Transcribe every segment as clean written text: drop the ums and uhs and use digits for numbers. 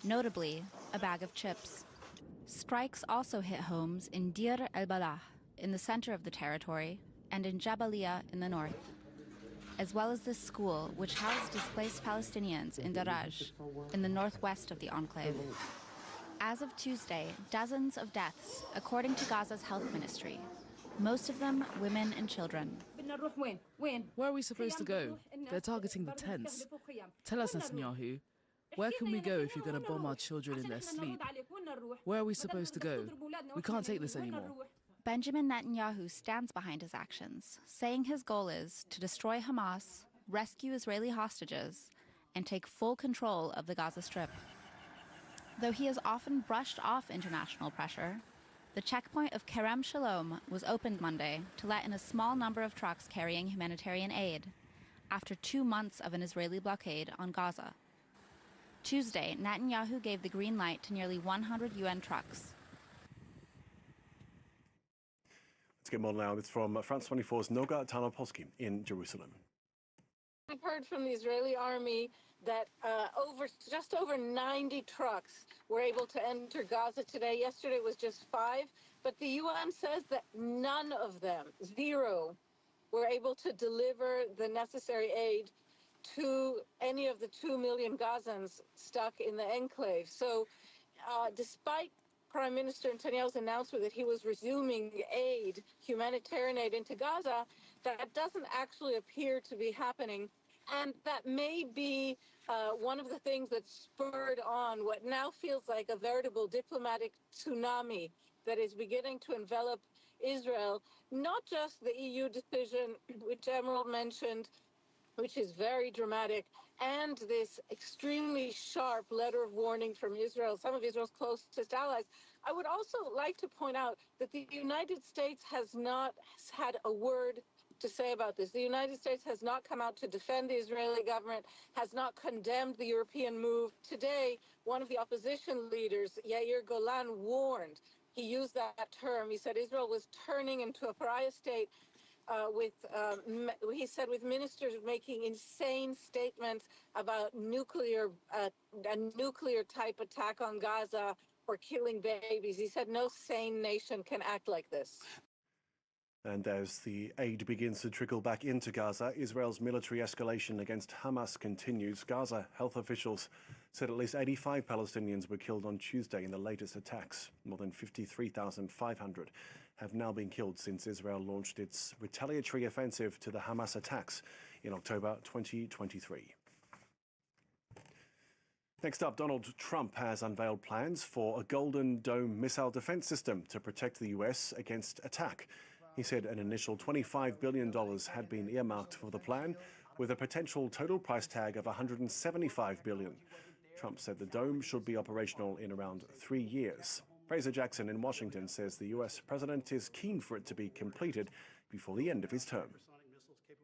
notably a bag of chips. Strikes also hit homes in Deir el-Balah, in the center of the territory, and in Jabalia in the north, as well as this school, which housed displaced Palestinians in Daraj, in the northwest of the enclave. As of Tuesday, dozens of deaths, according to Gaza's health ministry, most of them women and children. Where are we supposed to go? They're targeting the tents. Tell us, Netanyahu, where can we go if you're going to bomb our children in their sleep? Where are we supposed to go? We can't take this anymore. Benjamin Netanyahu stands behind his actions, saying his goal is to destroy Hamas, rescue Israeli hostages, and take full control of the Gaza Strip. Though he has often brushed off international pressure, the checkpoint of Kerem Shalom was opened Monday to let in a small number of trucks carrying humanitarian aid, after 2 months of an Israeli blockade on Gaza. Tuesday, Netanyahu gave the green light to nearly 100 UN trucks. Let's get more now. It's from France 24's Noga Tarnopolsky in Jerusalem. We've heard from the Israeli army that just over 90 trucks were able to enter Gaza today. Yesterday was just 5, but the UN says that none of them, 0, were able to deliver the necessary aid to any of the 2 million Gazans stuck in the enclave. So despite Prime Minister Netanyahu's announcement that he was resuming aid, humanitarian aid into Gaza, that doesn't actually appear to be happening. And that may be one of the things that spurred on what now feels like a veritable diplomatic tsunami that is beginning to envelop Israel. Not just the EU decision, which Emerald mentioned, which is very dramatic, and this extremely sharp letter of warning from Israel, some of Israel's closest allies. I would also like to point out that the United States has not had a word to say about this. The United States has not come out to defend the Israeli government, has not condemned the European move. Today, one of the opposition leaders, Yair Golan, warned. He used that term. He said Israel was turning into a pariah state he said, with ministers making insane statements about a nuclear type attack on Gaza or killing babies. He said no sane nation can act like this. And as the aid begins to trickle back into Gaza, Israel's military escalation against Hamas continues. Gaza health officials said at least 85 Palestinians were killed on Tuesday in the latest attacks. More than 53,500 have now been killed since Israel launched its retaliatory offensive to the Hamas attacks in October 2023. Next up, Donald Trump has unveiled plans for a Golden Dome missile defense system to protect the U.S. against attack. He said an initial $25 billion had been earmarked for the plan, with a potential total price tag of $175 billion. Trump said the dome should be operational in around 3 years. Fraser Jackson in Washington says the U.S. president is keen for it to be completed before the end of his term.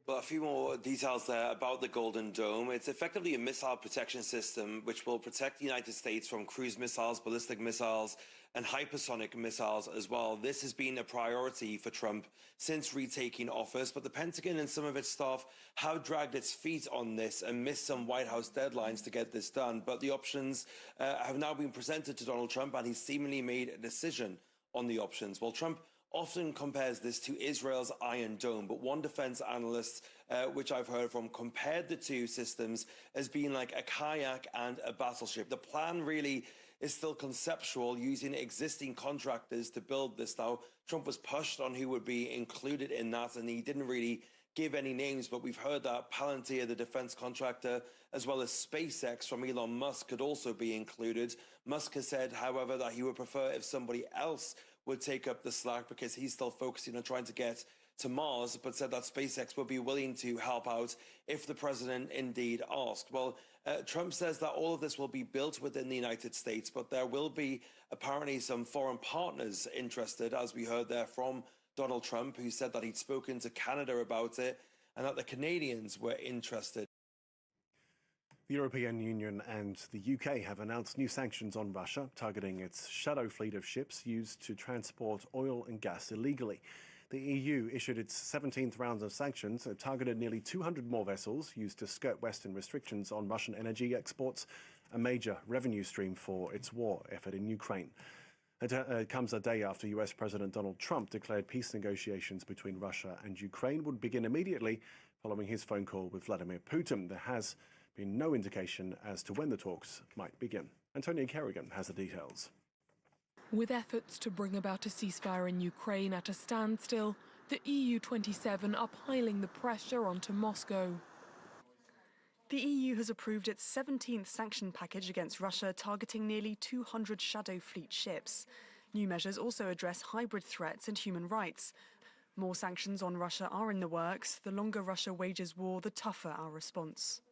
Well, a few more details there about the Golden Dome. It's effectively a missile protection system which will protect the United States from cruise missiles, ballistic missiles, and hypersonic missiles as well. This has been a priority for Trump since retaking office, but the Pentagon and some of its staff have dragged its feet on this and missed some White House deadlines to get this done. But the options have now been presented to Donald Trump, and he's seemingly made a decision on the options. Well, Trump often compares this to Israel's Iron Dome, but one defense analyst, which I've heard from, compared the two systems as being like a kayak and a battleship. The plan really is still conceptual, using existing contractors to build this. Now, Trump was pushed on who would be included in that, and he didn't really give any names, but we've heard that Palantir, the defense contractor, as well as SpaceX from Elon Musk could also be included. Musk has said, however, that he would prefer if somebody else would take up the slack because he's still focusing on trying to get to Mars, but said that SpaceX would be willing to help out if the president indeed asked. Well, Trump says that all of this will be built within the United States, but there will be apparently some foreign partners interested, as we heard there from Donald Trump, who said that he'd spoken to Canada about it and that the Canadians were interested. The European Union and the UK have announced new sanctions on Russia, targeting its shadow fleet of ships used to transport oil and gas illegally. The EU issued its 17th round of sanctions that targeted nearly 200 more vessels used to skirt Western restrictions on Russian energy exports a major revenue stream for its war effort in Ukraine. It comes a day after US President Donald Trump declared peace negotiations between Russia and Ukraine would begin immediately following his phone call with Vladimir Putin. There has been no indication as to when the talks might begin. Antonia Kerrigan has the details. With efforts to bring about a ceasefire in Ukraine at a standstill, the EU-27 are piling the pressure onto Moscow. The EU has approved its 17th sanction package against Russia, targeting nearly 200 Shadow Fleet ships. New measures also address hybrid threats and human rights. More sanctions on Russia are in the works. The longer Russia wages war, the tougher our response.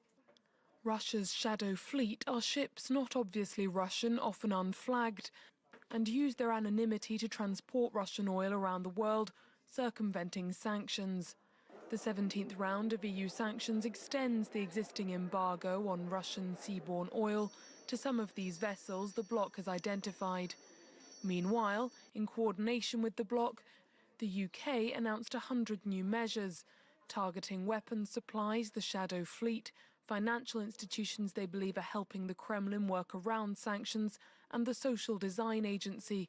Russia's Shadow Fleet are ships not obviously Russian, often unflagged, and use their anonymity to transport Russian oil around the world, circumventing sanctions. The 17th round of EU sanctions extends the existing embargo on Russian seaborne oil to some of these vessels the bloc has identified. Meanwhile, in coordination with the bloc, the UK announced 100 new measures, targeting weapons supplies, the Shadow Fleet, financial institutions they believe are helping the Kremlin work around sanctions, and the Social Design Agency,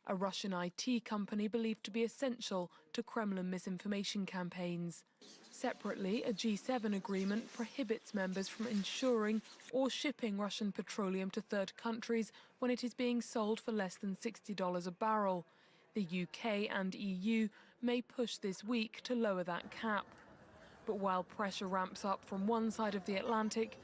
a Russian IT company believed to be essential to Kremlin misinformation campaigns. Separately, a G7 agreement prohibits members from insuring or shipping Russian petroleum to third countries when it is being sold for less than $60 a barrel. The UK and EU may push this week to lower that cap. But while pressure ramps up from one side of the Atlantic,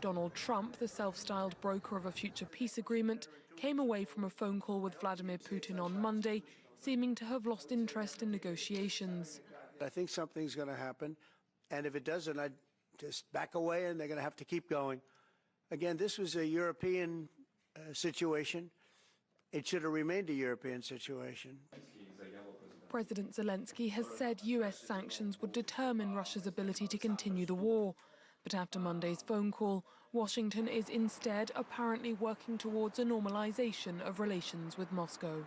Donald Trump, the self-styled broker of a future peace agreement, came away from a phone call with Vladimir Putin on Monday, seeming to have lost interest in negotiations. I think something's going to happen, and if it doesn't, I'd just back away and they're going to have to keep going. Again, this was a European situation. It should have remained a European situation. President Zelensky has said US sanctions would determine Russia's ability to continue the war. But after Monday's phone call, Washington is instead apparently working towards a normalization of relations with Moscow.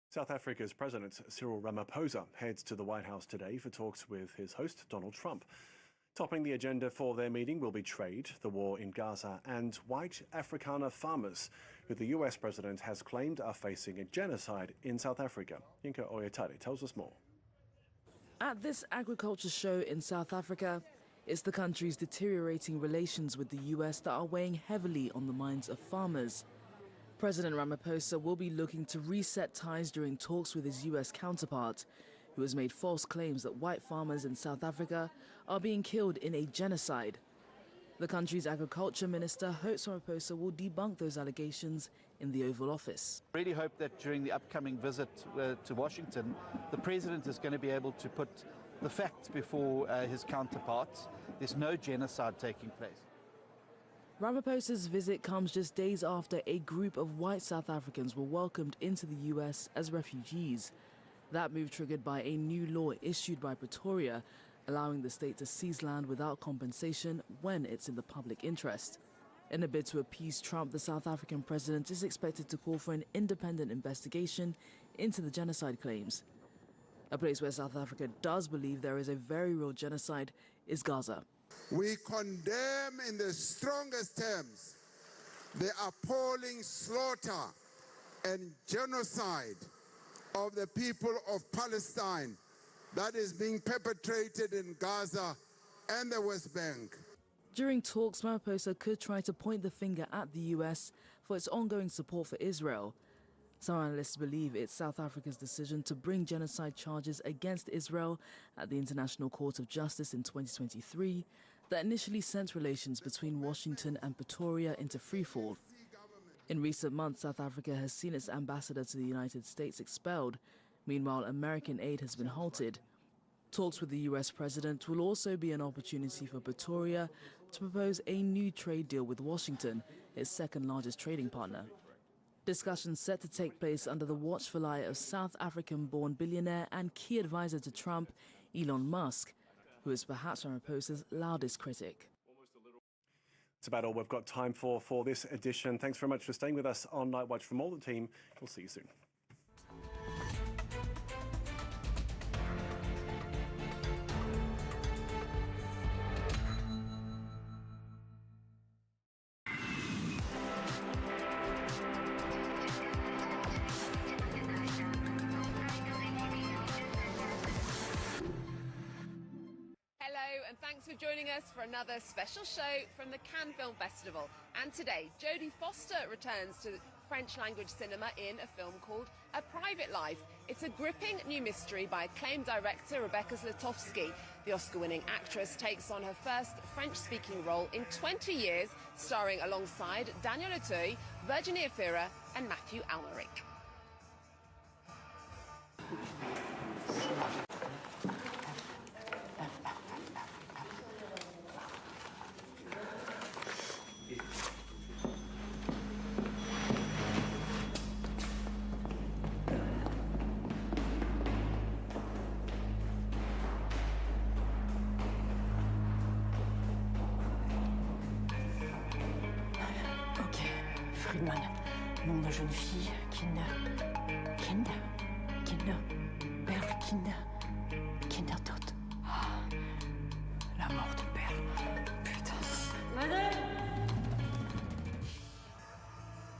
South Africa's President Cyril Ramaphosa heads to the White House today for talks with his host Donald Trump. Topping the agenda for their meeting will be trade, the war in Gaza, and white Afrikaner farmers, who the US president has claimed are facing a genocide in South Africa. Yinka Oyetade tells us more. At this agriculture show in South Africa, it's the country's deteriorating relations with the US that are weighing heavily on the minds of farmers. President Ramaphosa will be looking to reset ties during talks with his US counterpart, who has made false claims that white farmers in South Africa are being killed in a genocide. The country's agriculture minister hopes Ramaphosa will debunk those allegations in the Oval Office. I really hope that during the upcoming visit to Washington, the president is going to be able to put the facts before his counterparts. There's no genocide taking place. Ramaphosa's visit comes just days after a group of white South Africans were welcomed into the US as refugees. That move triggered by a new law issued by Pretoria, allowing the state to seize land without compensation when it's in the public interest. In a bid to appease Trump, the South African president is expected to call for an independent investigation into the genocide claims. A place where South Africa does believe there is a very real genocide is Gaza. We condemn in the strongest terms the appalling slaughter and genocide of the people of Palestine that is being perpetrated in Gaza and the West Bank. During talks, Ramaphosa could try to point the finger at the US for its ongoing support for Israel. Some analysts believe it's South Africa's decision to bring genocide charges against Israel at the International Court of Justice in 2023 that initially sent relations between Washington and Pretoria into freefall. In recent months, South Africa has seen its ambassador to the United States expelled. Meanwhile, American aid has been halted. Talks with the US president will also be an opportunity for Pretoria to propose a new trade deal with Washington, its second largest trading partner. Discussions set to take place under the watchful eye of South African-born billionaire and key advisor to Trump, Elon Musk, who is perhaps Ramaphosa's loudest critic. That's about all we've got time for this edition. Thanks very much for staying with us on Night Watch. From all the team, we'll see you soon. thanks for joining us for another special show from the Cannes Film Festival. And today, Jodie Foster returns to French language cinema in a film called A Private Life. It's a gripping new mystery by acclaimed director Rebecca Zlotowski. The Oscar-winning actress takes on her first French-speaking role in 20 years, starring alongside Daniel Auteuil, Virginie Efira and Matthew Almeric. Friedman, nom de jeune fille, Kinder, Perle Kinder, Kindertot. La mort de Perle, putain. Madame!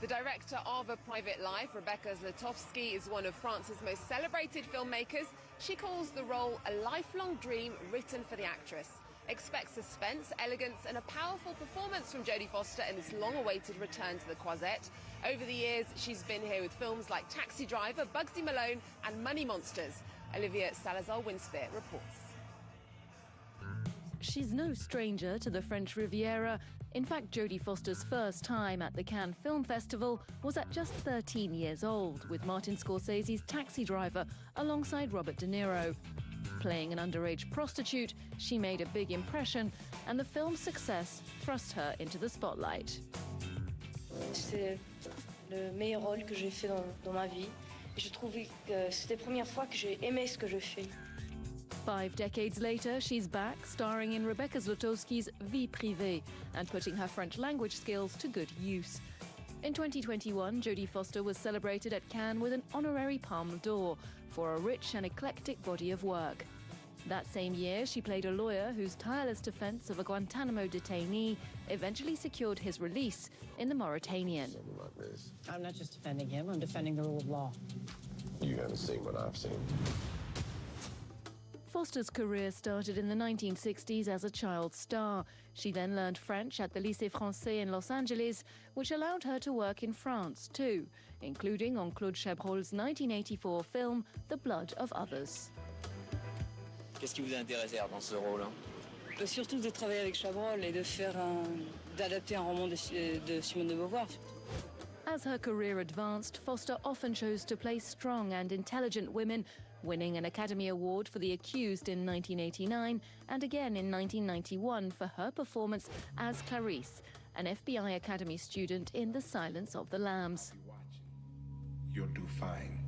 The director of A Private Life, Rebecca Zlotowski, is one of France's most celebrated filmmakers. She calls the role a lifelong dream written for the actress. Expect suspense, elegance and a powerful performance from Jodie Foster in this long-awaited return to the Croisette. Over the years, she's been here with films like Taxi Driver, Bugsy Malone and Money Monsters. Olivia Salazar-Winspear reports. She's no stranger to the French Riviera. In fact, Jodie Foster's first time at the Cannes Film Festival was at just 13 years old, with Martin Scorsese's Taxi Driver alongside Robert De Niro. Playing an underage prostitute, she made a big impression, and the film's success thrust her into the spotlight. C'est le meilleur rôle que j'ai fait dans ma vie. Et je trouvais que c'était la première fois que j'ai aimé ce que je fais. 5 decades later, she's back, starring in Rebecca Zlotowski's Vie Privée and putting her French language skills to good use. In 2021, Jodie Foster was celebrated at Cannes with an honorary Palme d'Or for a rich and eclectic body of work. That same year, she played a lawyer whose tireless defense of a Guantanamo detainee eventually secured his release in the Mauritanian. I'm not just defending him, I'm defending the rule of law. You haven't seen what I've seen. Foster's career started in the 1960s as a child star. She then learned French at the Lycée Français in Los Angeles, which allowed her to work in France too, including on Claude Chabrol's 1984 film The Blood of Others. Qu'est-ce qui vous a intéressé dans ce rôle? Surtout de travailler avec Chabrol et d'adapter un roman de Simone de Beauvoir. As her career advanced, Foster often chose to play strong and intelligent women, winning an Academy Award for The Accused in 1989 and again in 1991 for her performance as Clarice, an FBI Academy student in The Silence of the Lambs. You'll do fine.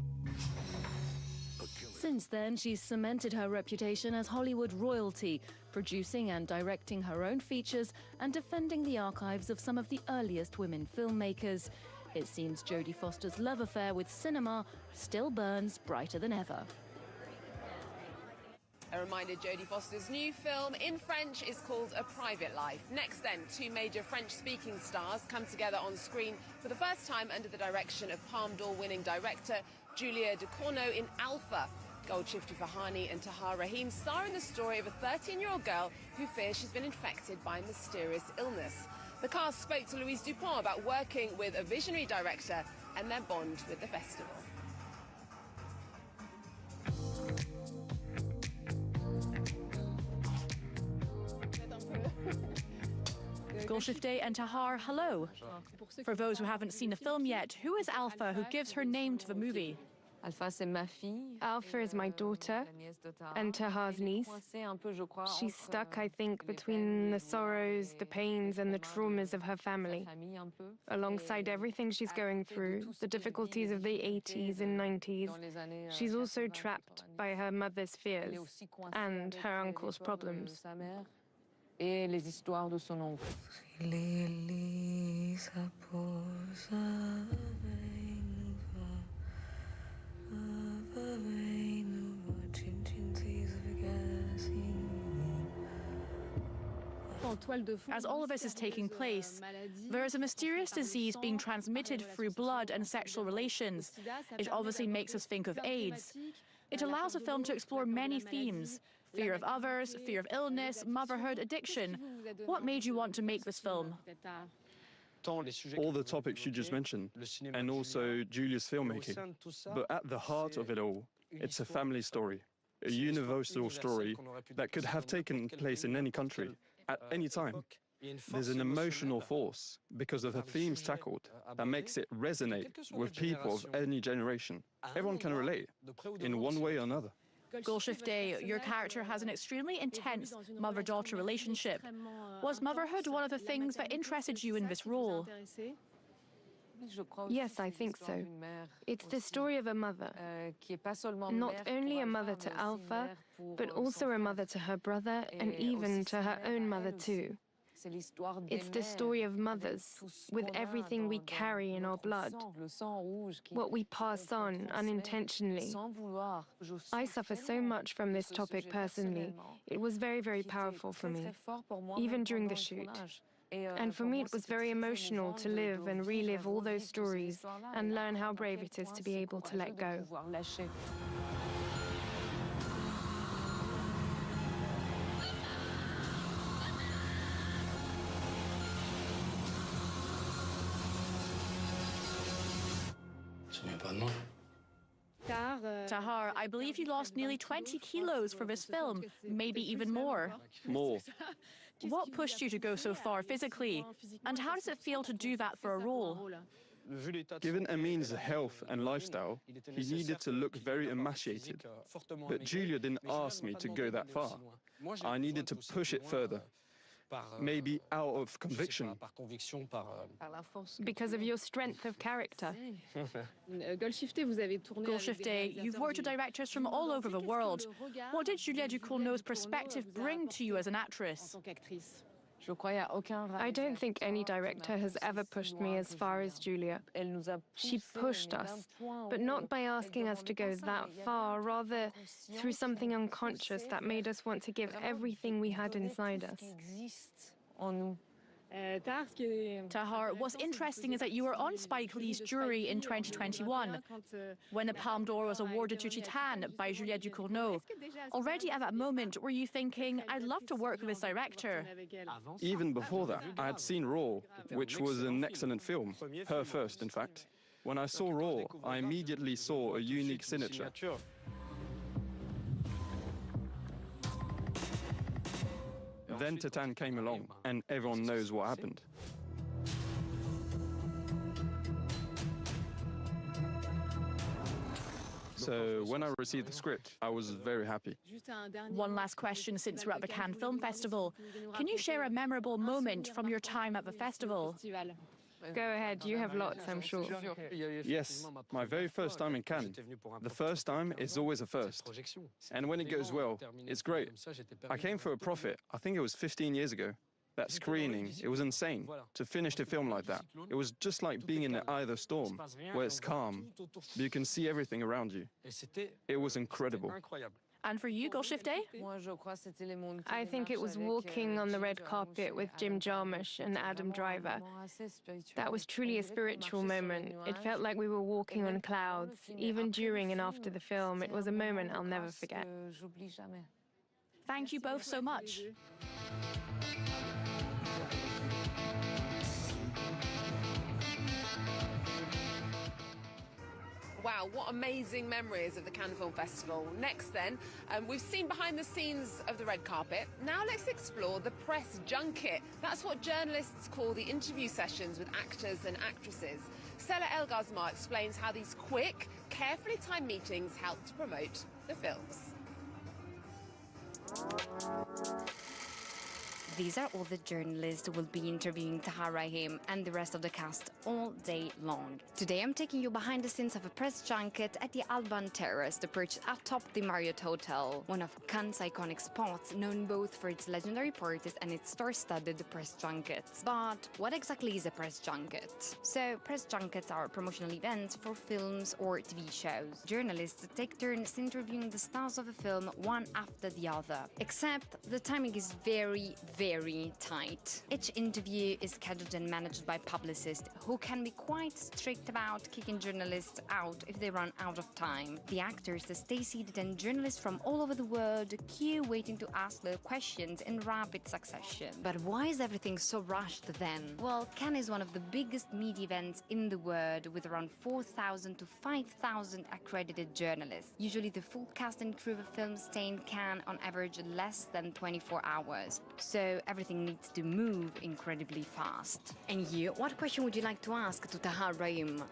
Since then, she's cemented her reputation as Hollywood royalty, producing and directing her own features and defending the archives of some of the earliest women filmmakers. It seems Jodie Foster's love affair with cinema still burns brighter than ever. A reminder, Jodie Foster's new film in French is called A Private Life. Next then, 2 major French-speaking stars come together on screen for the first time under the direction of Palme d'Or winning director Julia Ducournau in Alpha. Golshifteh Farhani and Tahar Rahim star in the story of a 13-year-old girl who fears she's been infected by a mysterious illness. The cast spoke to Louise Dupont about working with a visionary director and their bond with the festival. Golshifteh and Tahar, hello. For those who haven't seen the film yet, who is Alpha, who gives her name to the movie? Alpha is my daughter and Tahar's niece. She's stuck, I think, between the sorrows, the pains and the traumas of her family. Alongside everything she's going through, the difficulties of the 80s and 90s, she's also trapped by her mother's fears and her uncle's problems. Et les histoires de son oncle. As all of this is taking place, there is a mysterious disease being transmitted through blood and sexual relations. It obviously makes us think of AIDS. It allows the film to explore many themes, Fear of others, fear of illness, motherhood, addiction. What made you want to make this film? All the topics you just mentioned, and also Julia's filmmaking. But at the heart of it all, it's a family story, a universal story that could have taken place in any country, at any time. There's an emotional force because of the themes tackled that makes it resonate with people of any generation. Everyone can relate in one way or another. Golshifteh, your character has an extremely intense mother-daughter relationship. Was motherhood one of the things that interested you in this role? Yes, I think so. It's the story of a mother. Not only a mother to Alpha, but also a mother to her brother and even to her own mother too. It's the story of mothers, with everything we carry in our blood, what we pass on unintentionally. I suffer so much from this topic personally. It was very, very powerful for me, even during the shoot. And for me, it was very emotional to live and relive all those stories and learn how brave it is to be able to let go. Tahar, I believe you lost nearly 20 kilos for this film, maybe even more. More. What pushed you to go so far physically? And how does it feel to do that for a role? Given Amin's health and lifestyle, he needed to look very emaciated. But Julia didn't ask me to go that far. I needed to push it further. Maybe out of conviction. Because of your strength of character. Golshifteh, you've worked with directors from all over the world. What did Julia Ducournau's perspective bring to you as an actress? I don't think any director has ever pushed me as far as Julia. She pushed us, but not by asking us to go that far, rather through something unconscious that made us want to give everything we had inside us. Tahar, what's interesting is that you were on Spike Lee's jury in 2021, when the Palme d'Or was awarded to Titane by Julia Ducournau. Already at that moment, were you thinking, I'd love to work with this director? Even before that, I had seen Raw, which was an excellent film, her first, in fact. When I saw Raw, I immediately saw a unique signature. Then Titane came along, and everyone knows what happened. So when I received the script, I was very happy. One last question since we're at the Cannes Film Festival. Can you share a memorable moment from your time at the festival? Go ahead, you have lots, I'm sure. Yes, my very first time in Cannes. The first time is always a first. And when it goes well, it's great. I came for a profit, I think it was 15 years ago. That screening, it was insane to finish the film like that. It was just like being in the eye of the storm, where it's calm, but you can see everything around you. It was incredible. And for you, Golshifteh? I think it was walking on the red carpet with Jim Jarmusch and Adam Driver. That was truly a spiritual moment. It felt like we were walking on clouds. Even during and after the film, it was a moment I'll never forget. Thank you both so much. Wow, what amazing memories of the Cannes Film Festival. Next then, we've seen behind the scenes of the red carpet. Now let's explore the press junket. That's what journalists call the interview sessions with actors and actresses. Stella El-Ghazma explains how these quick, carefully timed meetings help to promote the films. These are all the journalists who will be interviewing Tahar Rahim and the rest of the cast all day long. Today I'm taking you behind the scenes of a press junket at the Alban Terrace, the perch atop the Marriott Hotel, one of Cannes' iconic spots, known both for its legendary parties and its star-studded press junkets. But what exactly is a press junket? So, press junkets are promotional events for films or TV shows. Journalists take turns interviewing the stars of a film one after the other. Except the timing is very, very tight. Each interview is scheduled and managed by publicists who can be quite strict about kicking journalists out if they run out of time. The actors stay seated and journalists from all over the world queue waiting to ask their questions in rapid succession. But why is everything so rushed then? Well, Cannes is one of the biggest media events in the world with around 4,000 to 5,000 accredited journalists. Usually the full cast and crew of a film stay in Cannes on average less than 24 hours. So everything needs to move incredibly fast. And you, what question would you like to ask to Tahar Rahim?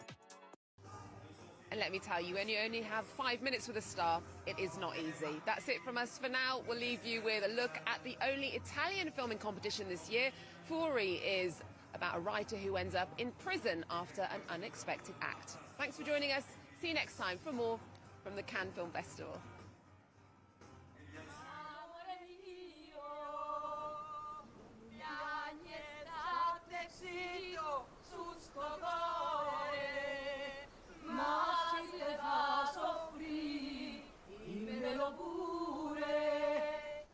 And let me tell you, when you only have 5 minutes with a star, it is not easy. That's it from us for now. We'll leave you with a look at the only Italian filming competition this year. Fury is about a writer who ends up in prison after an unexpected act. Thanks for joining us. See you next time for more from the Cannes Film Festival.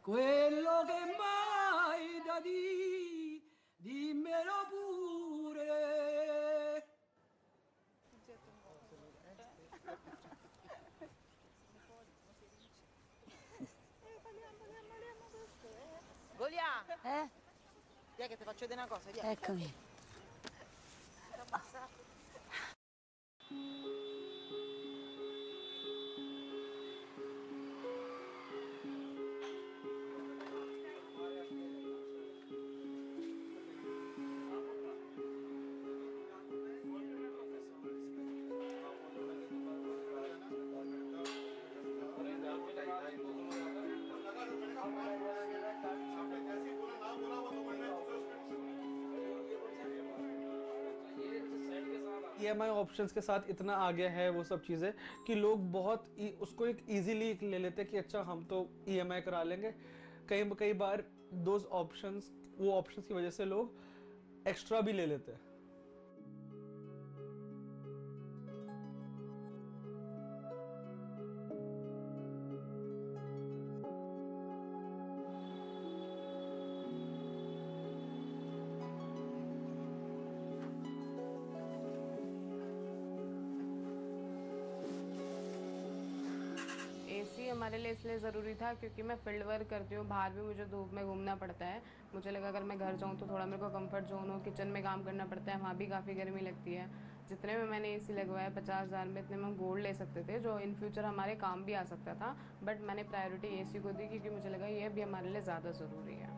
Quello che mai da dimmelo pure. Golia! Dai che ti faccio vedere una cosa, via. Eccomi. EMI options के साथ इतना आ गया है वो सब चीज़ें कि लोग बहुत उसको एक इजीली ले लेते हैं कि अच्छा हम तो EMI करा लेंगे। कई बार वो ऑप्शंस की वजह से लोग एक्स्ट्रा भी ले लेते हैं। एसी हमारे लिए इसलिए ज़रूरी था क्योंकि मैं फील्ड वर्क करती हूँ, बाहर भी मुझे धूप में घूमना पड़ता है। मुझे लगा अगर मैं घर जाऊँ तो थोड़ा मेरे को कंफर्ट जोन हो, किचन में काम करना पड़ता है, वहाँ भी काफ़ी गर्मी लगती है। जितने में मैंने एसी लगवाया 50,000 में, इतने में हम गोल्ड ले सकते थे जो इन फ्यूचर हमारे काम भी आ सकता था, बट मैंने प्रायोरिटी एसी को दी क्योंकि मुझे लगा ये भी हमारे लिए ज़्यादा ज़रूरी है।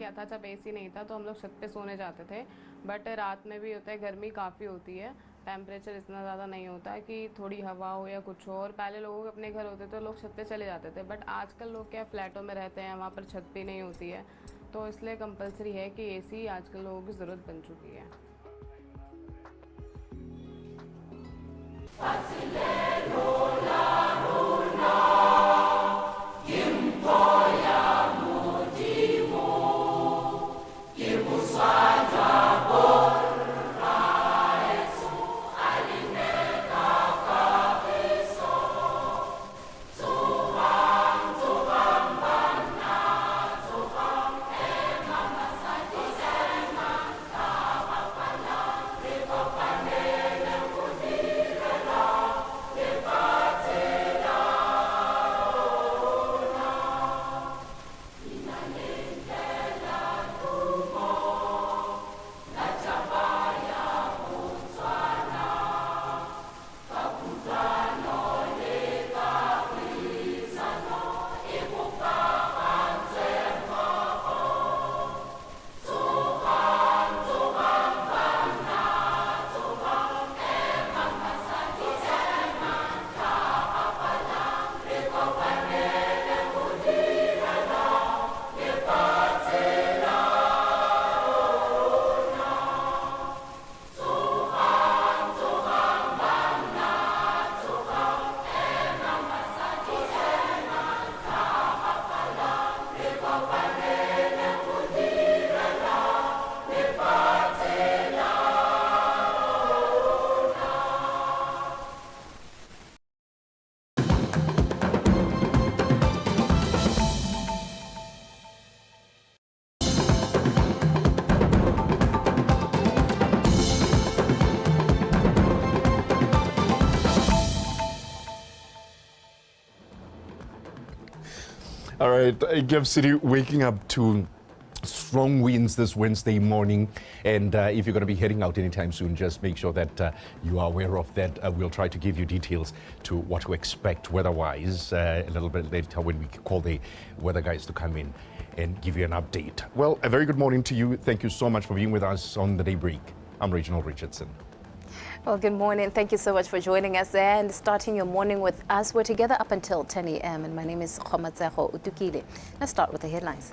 क्या था जब एसी नहीं था तो हम लोग छत पे सोने जाते थे, बट रात में भी होता है, गर्मी काफ़ी होती है, टेम्परेचर इतना ज़्यादा नहीं होता कि थोड़ी हवा हो या कुछ हो। और पहले लोगों के अपने घर होते तो लोग छत पे चले जाते थे, बट आजकल लोग क्या फ्लैटों में रहते हैं, वहाँ पर छत भी नहीं होती है, तो इसलिए कंपलसरी है कि एसी आजकल लोगों की ज़रूरत बन चुकी है। All right, Gap City waking up to strong winds this Wednesday morning, and if you're going to be heading out anytime soon, just make sure that you are aware of that. We'll try to give you details to what to expect weather-wise a little bit later when we call the weather guys to come in and give you an update. Well, a very good morning to you. Thank you so much for being with us on the Daybreak. I'm Reginald Richardson. Well, good morning. Thank you so much for joining us and starting your morning with us. We're together up until 10 a.m. and my name is Khomatseho Utukile. Let's start with the headlines.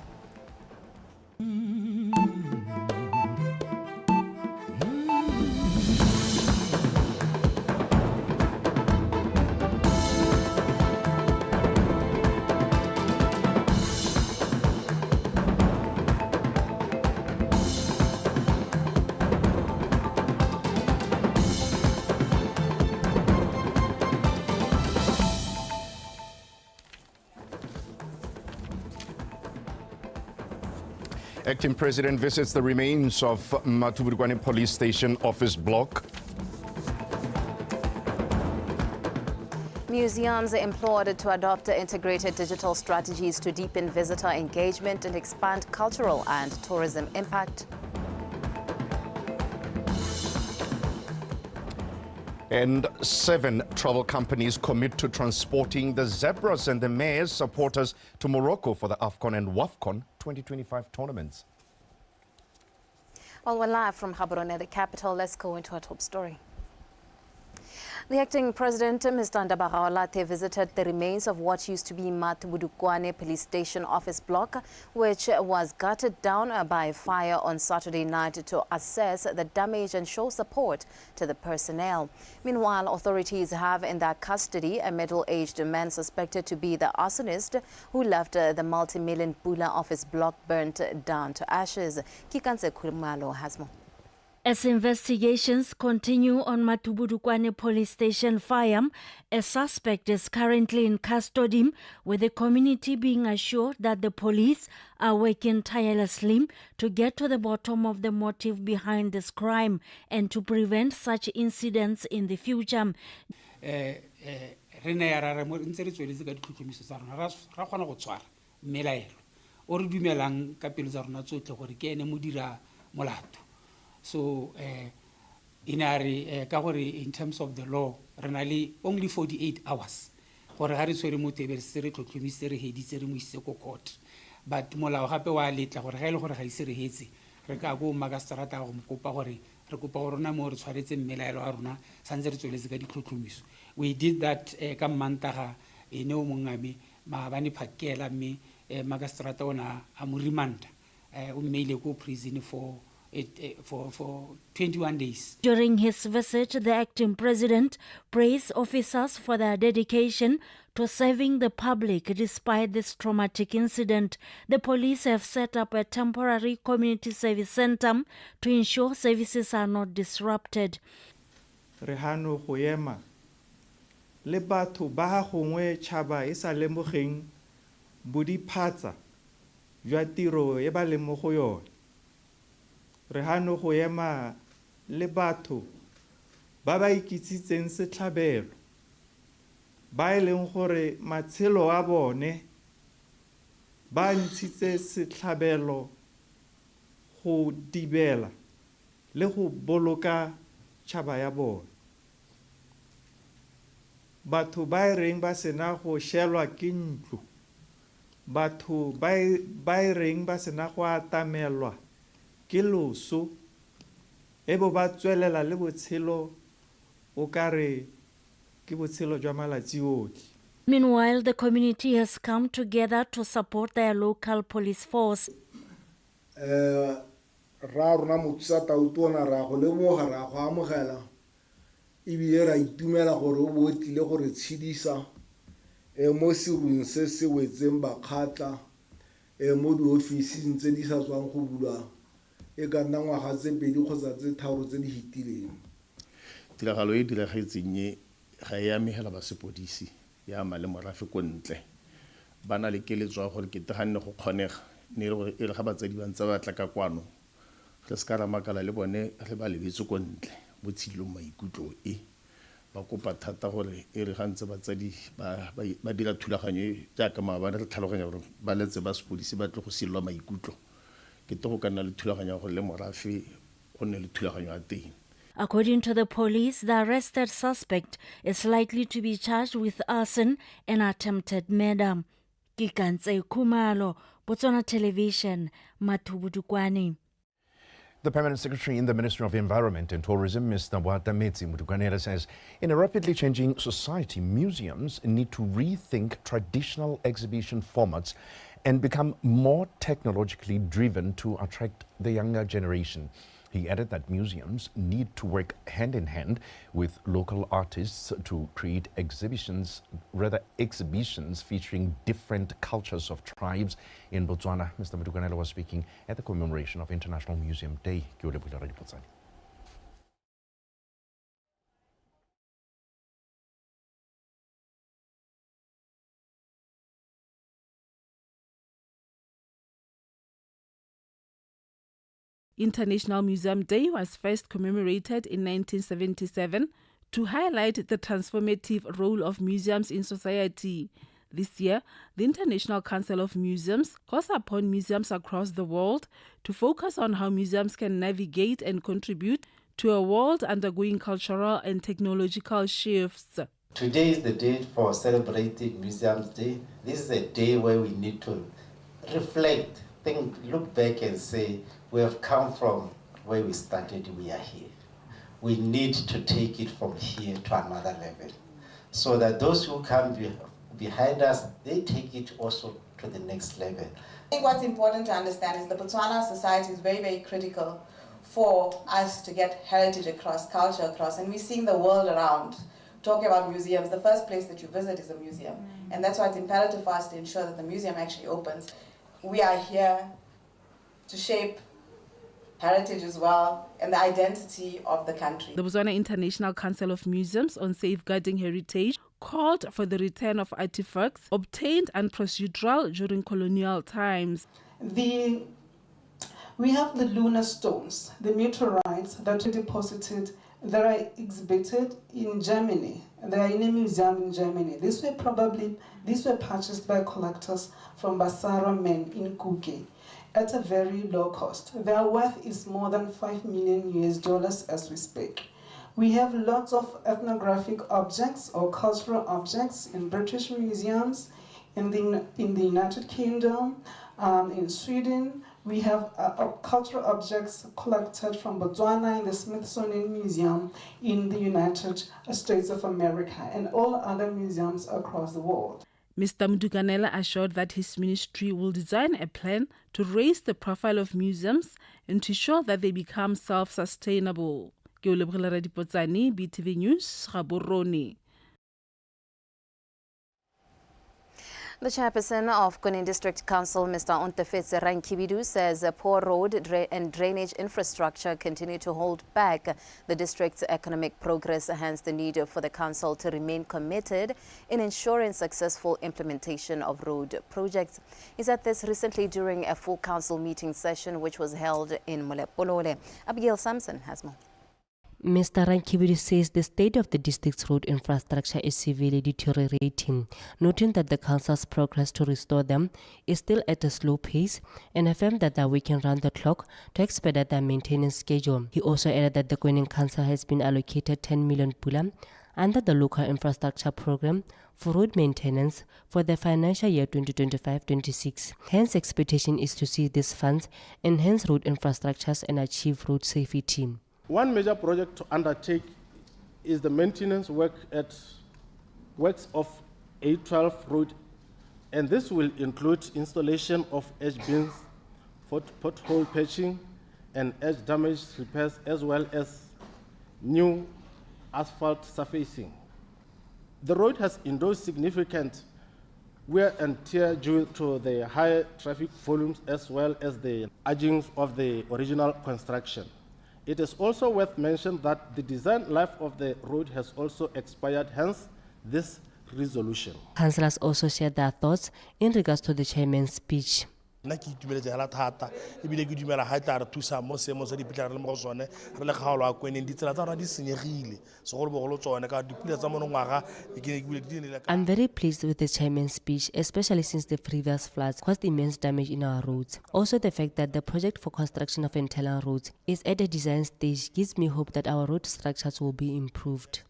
Acting President visits the remains of Matubudukwane Police Station office block. Museums are implored to adopt integrated digital strategies to deepen visitor engagement and expand cultural and tourism impact. And 7 travel companies commit to transporting the Zebras and the Mares supporters to Morocco for the AFCON and WAFCON 2025 tournaments. Well, we're live from Gaborone, the capital. Let's go into our top story. The acting president, Mr. Ndabarao, visited the remains of what used to be Matubudukwane Police Station office block, which was gutted down by fire on Saturday night to assess the damage and show support to the personnel. Meanwhile, authorities have in their custody a middle-aged man suspected to be the arsonist who left the multi-million Pula office block burnt down to ashes. Kikanse Kurumalo has more. As investigations continue on Matubudukwane Police Station fire, a suspect is currently in custody, with the community being assured that the police are working tirelessly to get to the bottom of the motive behind this crime and to prevent such incidents in the future. So, in terms of the law, only 48 hours. But molao gape wa letla gore ga ile gore ga isirehetse re ka go magastrata go mokopa gore re kopa gore rona mo re tshwaretse mmelaelo a rona santse re tsweletse ka ditlhotlhomiso. We did that ka Mantaga ene o mongame maabane phakela mme magastrata ona a mo remand o mmeile ko prison for 21 days. During his visit, the acting president praised officers for their dedication to serving the public despite this traumatic incident. The police have set up a temporary community service center to ensure services are not disrupted. Rehano goema le batho ba ha gongwe tshaba e sa lemogeng bodiphatsa jwa tiro e ba lemo go yona. Rehano goema le batho ba ba ikitsitseng setlhabelo ba eleng gore matshelo a bone ba ntshitse setlhabelo go dibela le go boloka tshaba ya bone. Batho ba reng ba sena go shelwa ke ntlo, batho ba reng ba sena go atamelwa ke loso ebo ba tswelela le botshelo o kare ke botshelo jwa malatsi otlhe. Meanwhile, the community has come together to support their local police force. Ra rona motsa tautona ra go lemoga ra go amogela ebile ra itumela gore o botlile gore tshedisa mo serung se se wetseng bakgatla mo diofising tse di sa tswang go bulwa e ka nna ngwaga tse 2 kgotsa tse 3 tse di hitileng. Tiragalo e diragetseng e ga e amegela ba sepodisi ya male morafe ko ntle ba na le keletswa gore ke teganne go kgonega ne e re ga batsadi ba ntse ba tla ka kwano re se ka ra makala le bone re ba lebetse ko ntle bo tshilo maikutlo e ba kopa thata gore e re gantse batsadi ba dira thulaganyo e jaaka maabane re tlhaloganya gore ba letse ba sepodisi ba tle go silwa maikutlo ke to go ka nna le thulaganyo gore le morafe go nne le thulaganyo ya teng. According to the police, the arrested suspect is likely to be charged with arson and attempted murder. Kikantse Kumalo, Botswana Television, Matubudukwane. The Permanent Secretary in the Ministry of Environment and Tourism, Mr. Mutukanela, says in a rapidly changing society, museums need to rethink traditional exhibition formats and become more technologically driven to attract the younger generation. He added that museums need to work hand in hand with local artists to create exhibitions featuring different cultures of tribes in Botswana. Mr. Mutukanela was speaking at the commemoration of International Museum Day. International Museum Day was first commemorated in 1977 to highlight the transformative role of museums in society. This year, the International Council of Museums calls upon museums across the world to focus on how museums can navigate and contribute to a world undergoing cultural and technological shifts. Today is the day for celebrating Museums Day. This is a day where we need to reflect, think, look back and say, we have come from where we started, we are here. We need to take it from here to another level so that those who come behind us, they take it also to the next level. I think what's important to understand is the Botswana society is very, very critical for us to get heritage across, culture across, and we're seeing the world around. Talking about museums, the first place that you visit is a museum, and that's why it's imperative for us to ensure that the museum actually opens. We are here to shape heritage as well and the identity of the country. The Botswana International Council of Museums on Safeguarding Heritage called for the return of artifacts obtained and procedural during colonial times. We have the lunar stones, the meteorites that were deposited, that are exhibited in Germany. They are in a museum in Germany. These were purchased by collectors from Basara men in Kuke at a very low cost. Their worth is more than $5 million as we speak. We have lots of ethnographic objects or cultural objects in British museums, in the United Kingdom, in Sweden. We have cultural objects collected from Botswana in the Smithsonian Museum in the United States of America and all other museums across the world. Mr. Mutukanela assured that his ministry will design a plan to raise the profile of museums and to ensure that they become self-sustainable. BTV News, Gaborone. The chairperson of Kuning District Council, Mr. Ontefetse Rankibidu, says poor road and drainage infrastructure continue to hold back the district's economic progress, hence the need for the council to remain committed in ensuring successful implementation of road projects. He said this recently during a full council meeting session which was held in Molepolole. Abigail Sampson has more. Mr. Rankibidu says the state of the district's road infrastructure is severely deteriorating, noting that the council's progress to restore them is still at a slow pace and affirmed that they are working round the clock to expedite their maintenance schedule. He also added that the Kuning Council has been allocated 10 million pula under the local infrastructure program for road maintenance for the financial year 2025-26. Hence, expectation is to see these funds enhance road infrastructures and achieve road safety. One major project to undertake is the maintenance works of A12 road, and this will include installation of edge bins, pothole patching, and edge damage repairs, as well as new asphalt surfacing. The road has endured significant wear and tear due to the high traffic volumes as well as the aging of the original construction. It is also worth mentioning that the design life of the road has also expired, hence this resolution. Councillors also shared their thoughts in regards to the chairman's speech. nna ke itumeletse hela thata ebile ke dumela ha tla re thusa mo seemo sa dipitla re le mo go sone re le kgaolo a kweneng ditsela tsa rona di senyegile segolobogolo tsone ka dipula tsa monongwaga ke bile di nele ka I'm very pleased with the chairman's speech, especially since the previous floods caused immense damage in our roads. Also, the fact that the project for construction of internal roads is at a design stage gives me hope that our road structures will be improved.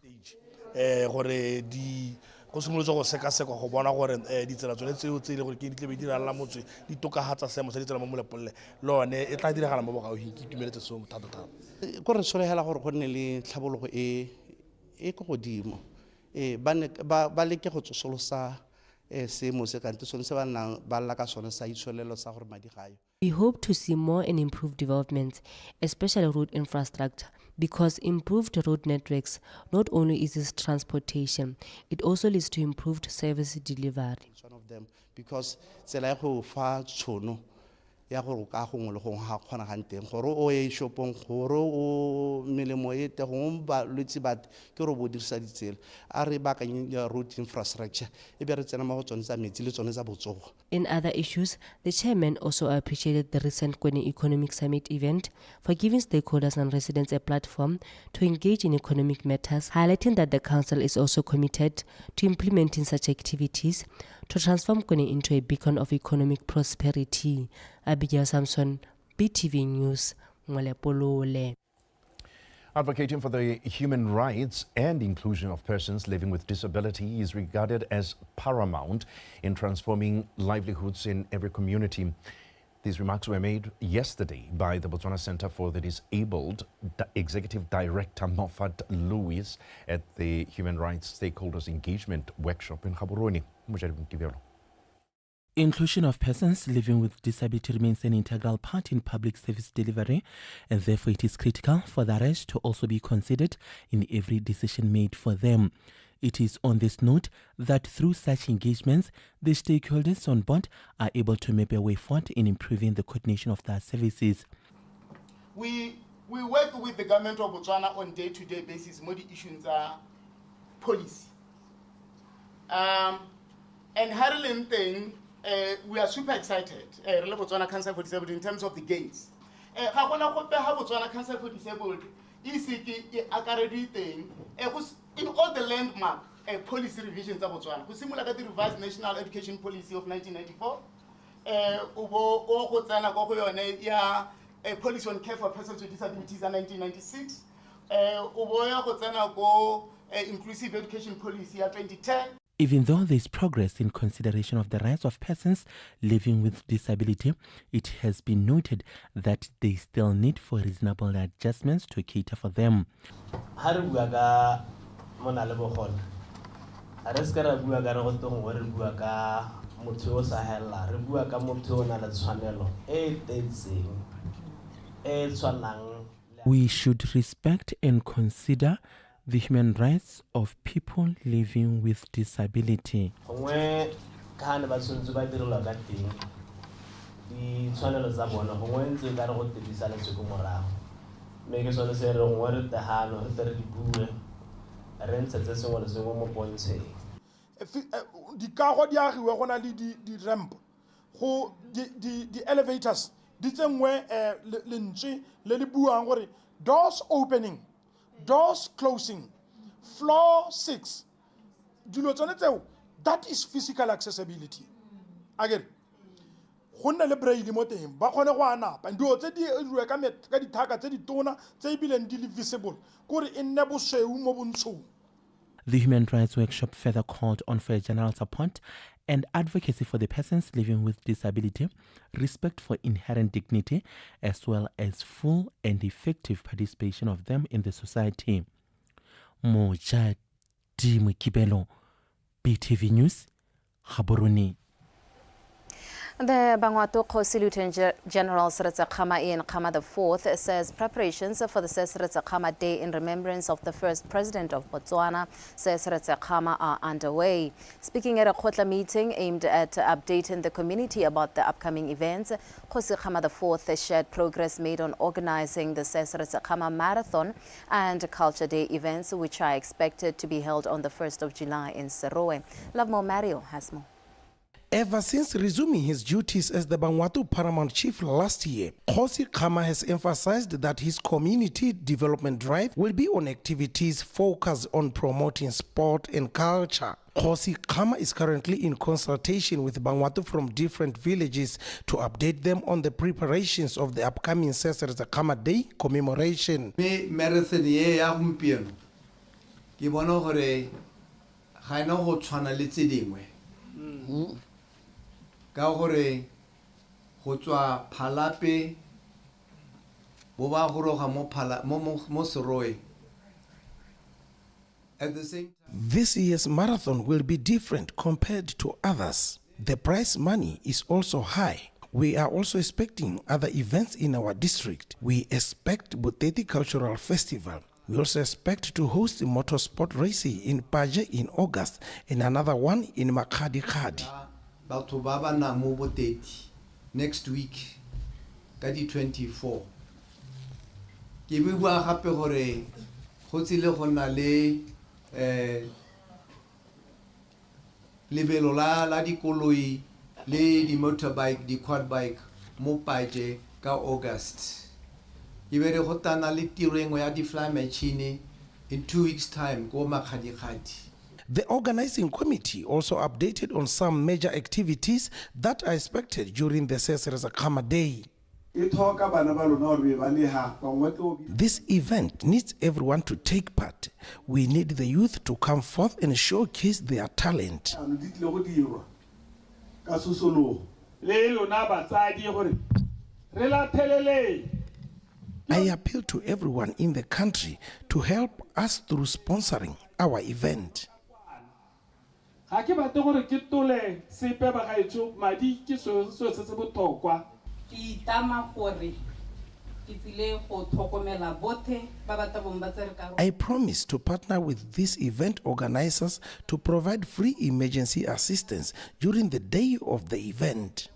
Gore di go simolotse go seka-seka go bona gore ditsela tsone tseo tse ile gore ke di tlebe di rala motswe di tokagatsa seemo sa ditsela mo molepolle le one e tla diragala mo bogaoging ke itumeletse seo thata-thata ko re solegela gore go nne le tlhabologo e ko godimo ba leke go tsosolosa seemo se kante sone se ba nang ba lla ka sone sa itsholelo sa gore madi gayo. We hope to see more and improved developments, especially road infrastructure, because improved road networks not only eases transportation, it also leads to improved service delivery. One of them, because tsela go fa tšhono ya gore ka gongwe le gongwe ga kgona ganteng gore o ye shopong gore o melemo e te gongwe ba lwetse bat ke re bo dirisa ditsela a re ba kanya road infrastructure e be re tsena mo go tsone tsa metsi le tsone tsa botsogo. In other issues, the chairman also appreciated the recent Kweni Economic Summit event for giving stakeholders and residents a platform to engage in economic matters, highlighting that the council is also committed to implementing such activities to transform Kweni into a beacon of economic prosperity. Abigail Samson, BTV News, Molepolole. Advocating for the human rights and inclusion of persons living with disability is regarded as paramount in transforming livelihoods in every community. These remarks were made yesterday by the Botswana Center for the Disabled Executive Director Moffat Lewis at the Human Rights Stakeholders Engagement Workshop in Gaborone. Inclusion of persons living with disability remains an integral part in public service delivery, and therefore it is critical for the rest to also be considered in every decision made for them. It is on this note that through such engagements, the stakeholders on board are able to make a way forward in improving the coordination of their services. We work with the government of Botswana on day-to-day basis, more the issues are policy. And Harlem thing, we are super excited, Botswana Council for Disabled, in terms of the gains. Botswana Council for Disabled, in all the landmark policy revisions of Botswana, similar to the revised National Education Policy of 1994, a policy on care for persons with disabilities in 1996, inclusive education policy of 2010. Even though there is progress in consideration of the rights of persons living with disability, it has been noted that they still need for reasonable adjustments to cater for them. We should respect and consider the human rights of people living with disability. The elevators, doors opening, doors closing, floor 6. That is physical accessibility. Again, The Human Rights Workshop further called on for general support and advocacy for the persons living with disability, respect for inherent dignity, as well as full and effective participation of them in the society. Mojadi Mukibelo, BTV News, Gaborone. The Bangwatoko Lieutenant General Seretse Khama Ian Khama IV says preparations for the Seretse Khama Day in remembrance of the first president of Botswana, Seretse Khama, are underway. Speaking at a Khotla meeting aimed at updating the community about the upcoming events, Kgosi Khama IV shared progress made on organizing the Seretse Khama Marathon and Culture Day events, which are expected to be held on the 1st of July in Serowe. Love Mo Mario has more. Ever since resuming his duties as the Bangwatu Paramount Chief last year, Kgosi Khama has emphasized that his community development drive will be on activities focused on promoting sport and culture. Kgosi Khama is currently in consultation with Bangwatu from different villages to update them on the preparations of the upcoming Sesereza Khama Day commemoration. Marathon ye ya gompieno ke bona gore ga ena go tshwana le tse dingwe ka gore go tswa phalape bo ba goroga mo seroe. At the same time, this year's marathon will be different compared to others. The prize money is also high. We are also expecting other events in our district. We expect Buteti Cultural Festival. We also expect to host a motorsport race in Paje in August and another one in Makadi Khadi. Batho ba ba na mo Boteti next week ka di 24. Ke bua gape gore go tsile go na le lebelo la dikoloi le di motorbike di quad bike mo Paje ka August. Ke bere go tana le tiro engwe ya di fly machine in 2 weeks time go Makadi Khadi. The organizing committee also updated on some major activities that are expected during the Sesereza Khama Day. This event needs everyone to take part. We need the youth to come forth and showcase their talent. I appeal to everyone in the country to help us through sponsoring our event. I promise to partner with these event organizers to provide free emergency assistance during the day of the event.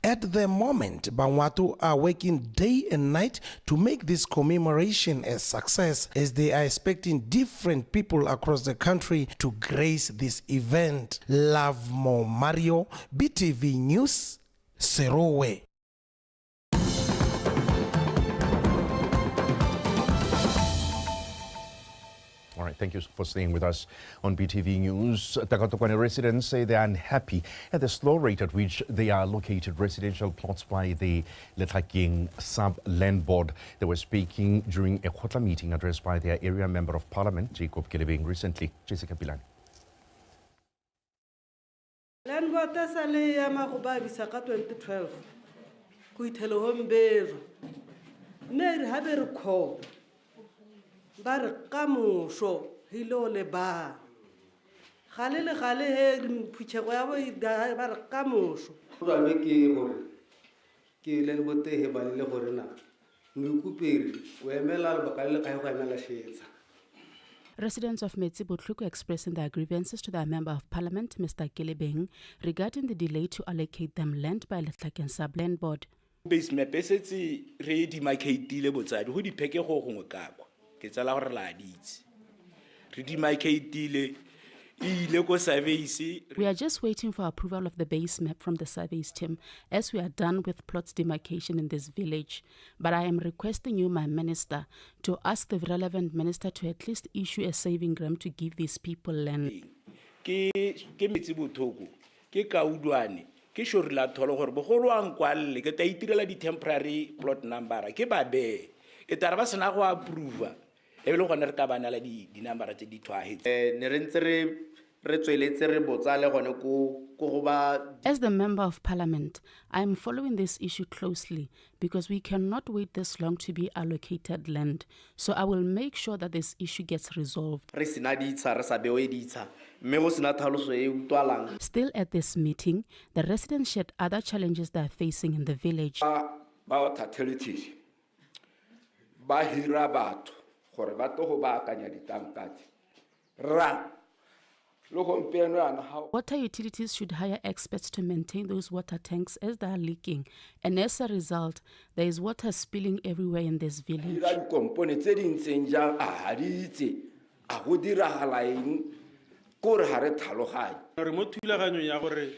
At the moment, Bangwatu are working day and night to make this commemoration a success, as they are expecting different people across the country to grace this event. Love Mo Mario, BTV News, Serowe. All right, thank you for staying with us on BTV News. Takatokwane residents say they are unhappy at the slow rate at which they are allocated residential plots by the BTV-DIKGANG sub-land board. They were speaking during a Khotla meeting addressed by their area member of parliament, Jacob Kelebeng, recently. Jessica Pilani. Land board sale ya magoba bisa ka 2012 go ithelo hombero ne re ha be re kho ba re ka moso hilo le ba gale le gale he phutshego ya ba re ka moso go ba ke gore ke le bote he ba le gore na ngikupere o emela le ba le ka go emela shetsa. Residents of Metsibotluko expressing their grievances to their Member of Parliament, Mr. Kelebeng, regarding the delay to allocate them land by BTV-DIKGANG sub-land board. Base map setsi re di marketile botsadi go di pheke go gongwe kako ke tsala gore la ditse re di marketile ile go surveys. We are just waiting for approval of the base map from the surveys team as we are done with plots demarcation in this village. But I am requesting you, my minister, to ask the relevant minister to at least issue a saving grant to give these people land. Ke Metsibotluko ke Kaudwane ke shore la tholo gore bogolo ang kwalle ke ta itirela di temporary plot number ke ba be e tara ba sena go approve e le gone re ka bana la di number tse di twahetse ne re ntse re tsweletse re botsa le gone go go ba. As the Member of Parliament, I am following this issue closely because we cannot wait this long to be allocated land. So I will make sure that this issue gets resolved. Still at this meeting, the residents shared other challenges they are facing in the village. Water utilities should hire experts to maintain those water tanks as they are leaking, and as a result, there is water spilling everywhere in this village. a go diragala eng kore ha re tlhaloganye re mo thulaganyong ya gore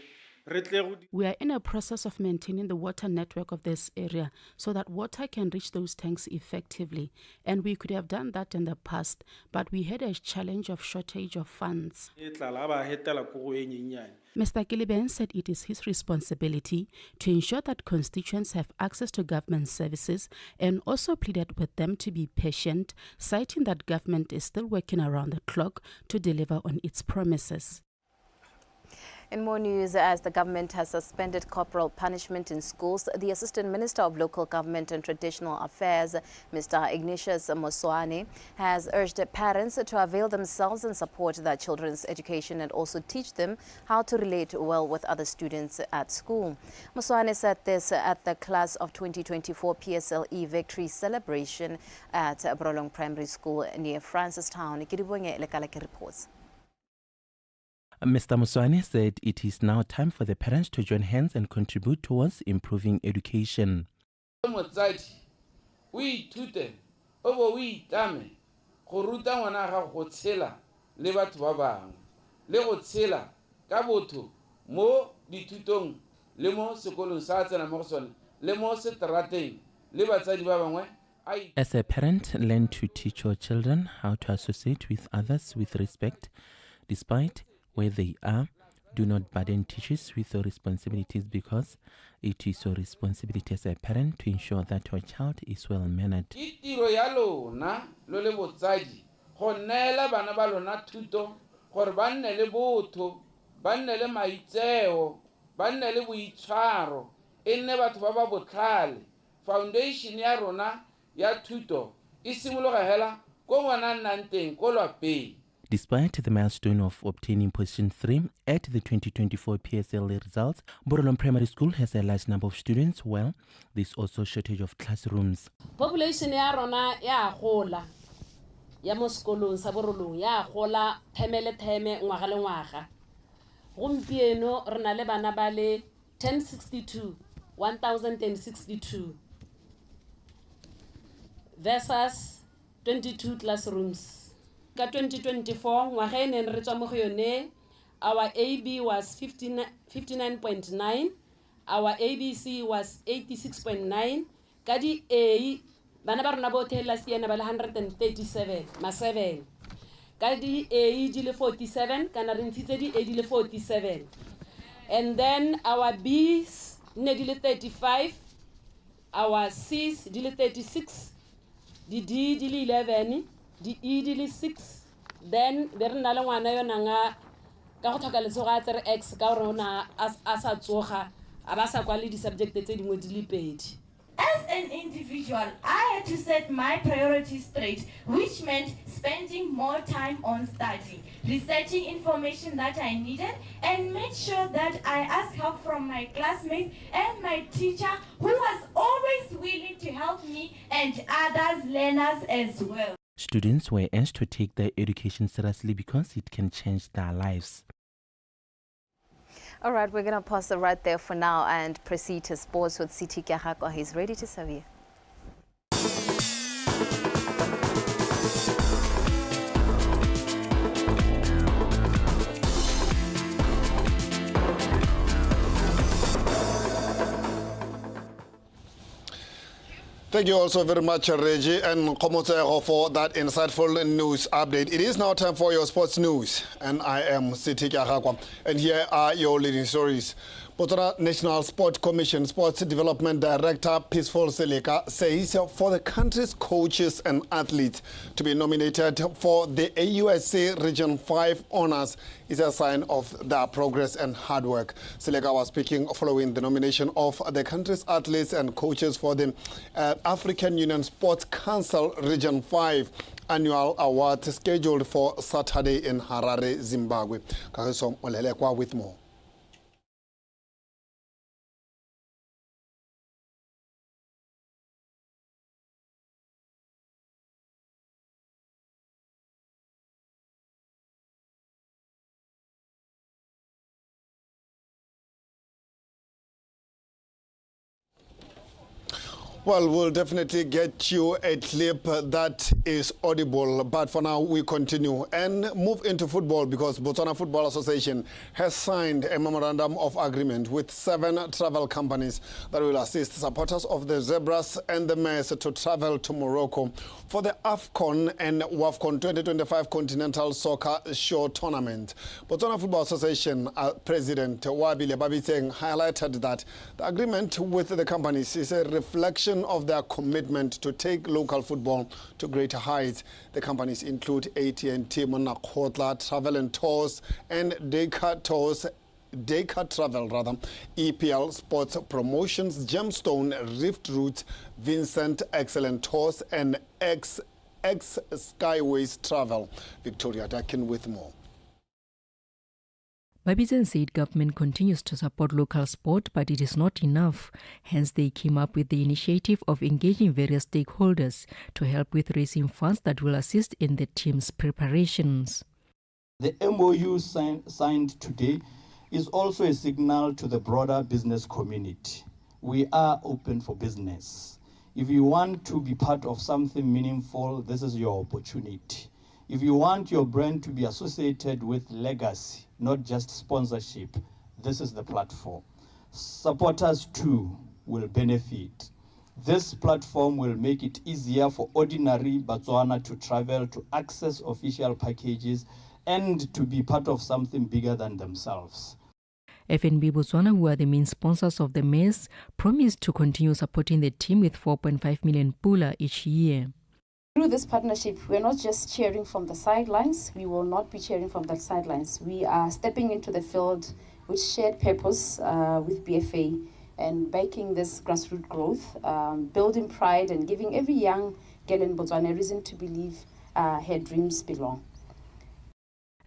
we are in a process of maintaining the water network of this area so that water can reach those tanks effectively. And we could have done that in the past, but we had a challenge of shortage of funds. Mr. Gilliben said it is his responsibility to ensure that constituents have access to government services and also pleaded with them to be patient, citing that government is still working around the clock to deliver on its promises. In more news, as the government has suspended corporal punishment in schools, the Assistant Minister of Local Government and Traditional Affairs, Mr. Ignatius MOSONG, has urged parents to avail themselves and support their children's education and also teach them how to relate well with other students at school. MOSONG said this at the class of 2024 PSLE victory celebration at Brolong Primary School near Francistown. Reports. Mr. Muswane said it is now time for the parents to join hands and contribute towards improving education. As a parent, learn to teach your children how to associate with others with respect, despite where they are. Do not burden teachers with your responsibilities, because it is your responsibility as a parent to ensure that your child is well mannered. Foundation ya rona ya thuto isimologa hela ko ngwana nnang teng ko lapeng. Despite the milestone of obtaining position 3 at the 2024 PSLE results, Borolong Primary School has a large number of students. Well, there's also a shortage of classrooms. Population ya rona ya gola ya mo sekolong sa Borolong ya gola themele theme ngwaga le ngwaga. Gompieno re na le bana ba le 1062 versus 22 classrooms. Ka 2024 ngwagene re tswa mo go yone, our AB was 59.9, our ABC was 86.9, ka di A bana ba rona botlhe last year na ba le 137 ma 7, ka di A di le 47 kana re ntshitse di A di le 47, and then our B's ne di le 35, our C's di le 36, di D di le 11, di E di le 6, then there na le ngwana yo nanga ka go tlhoka letsogo a tsere X ka gore ona a sa tsoga a ba sa kwale di subject tse dingwe di le pedi. As an individual, I had to set my priorities straight, which meant spending more time on studying, researching information that I needed, and made sure that I asked help from my classmates and my teacher, who was always willing to help me and others learners as well. Students were urged to take their education seriously because it can change their lives. All right, we're going to pause right there for now and proceed to sports with BTV-DIKGANG. He's ready to serve you. Thank you also very much, Reggie and Komotego, for that insightful news update. It is now time for your sports news, and I am BTV-DIKGANG. And here are your leading stories. Botswana National Sport Commission Sports Development Director Peaceful Seleka says for the country's coaches and athletes to be nominated for the AUSC Region 5 honors is a sign of their progress and hard work. Seleka was speaking following the nomination of the country's athletes and coaches for the African Union Sports Council Region 5 annual award scheduled for Saturday in Harare, Zimbabwe. Kagiso Molelekwa with more. Well, we'll definitely get you a clip that is audible, but for now we continue and move into football because Botswana Football Association has signed a memorandum of agreement with 7 travel companies that will assist supporters of the Zebras and the Maize to travel to Morocco for the AFCON and WAFCON 2025 Continental Soccer Show Tournament. Botswana Football Association President Wabile Babiteng highlighted that the agreement with the companies is a reflection of their commitment to take local football to greater heights. The companies include AT&T, Monakotla, Travel and Tours, and Deka Travel, EPL Sports Promotions, Gemstone, Rift Routes, Vincent Excellent Tours, and X Skyways Travel. Victoria Dakin with more. Babizan said government continues to support local sport, but it is not enough. Hence, they came up with the initiative of engaging various stakeholders to help with raising funds that will assist in the team's preparations. The MOU signed today is also a signal to the broader business community. We are open for business. If you want to be part of something meaningful, this is your opportunity. If you want your brand to be associated with legacy, not just sponsorship, this is the platform. Supporters too will benefit. This platform will make it easier for ordinary Botswana to travel, to access official packages, and to be part of something bigger than themselves. FNB Botswana, who are the main sponsors of the Maize, promised to continue supporting the team with 4.5 million pula each year. Through this partnership, we're not just cheering from the sidelines. We will not be cheering from the sidelines. We are stepping into the field with shared purpose with BFA and backing this grassroots growth, building pride and giving every young girl in Botswana a reason to believe her dreams belong.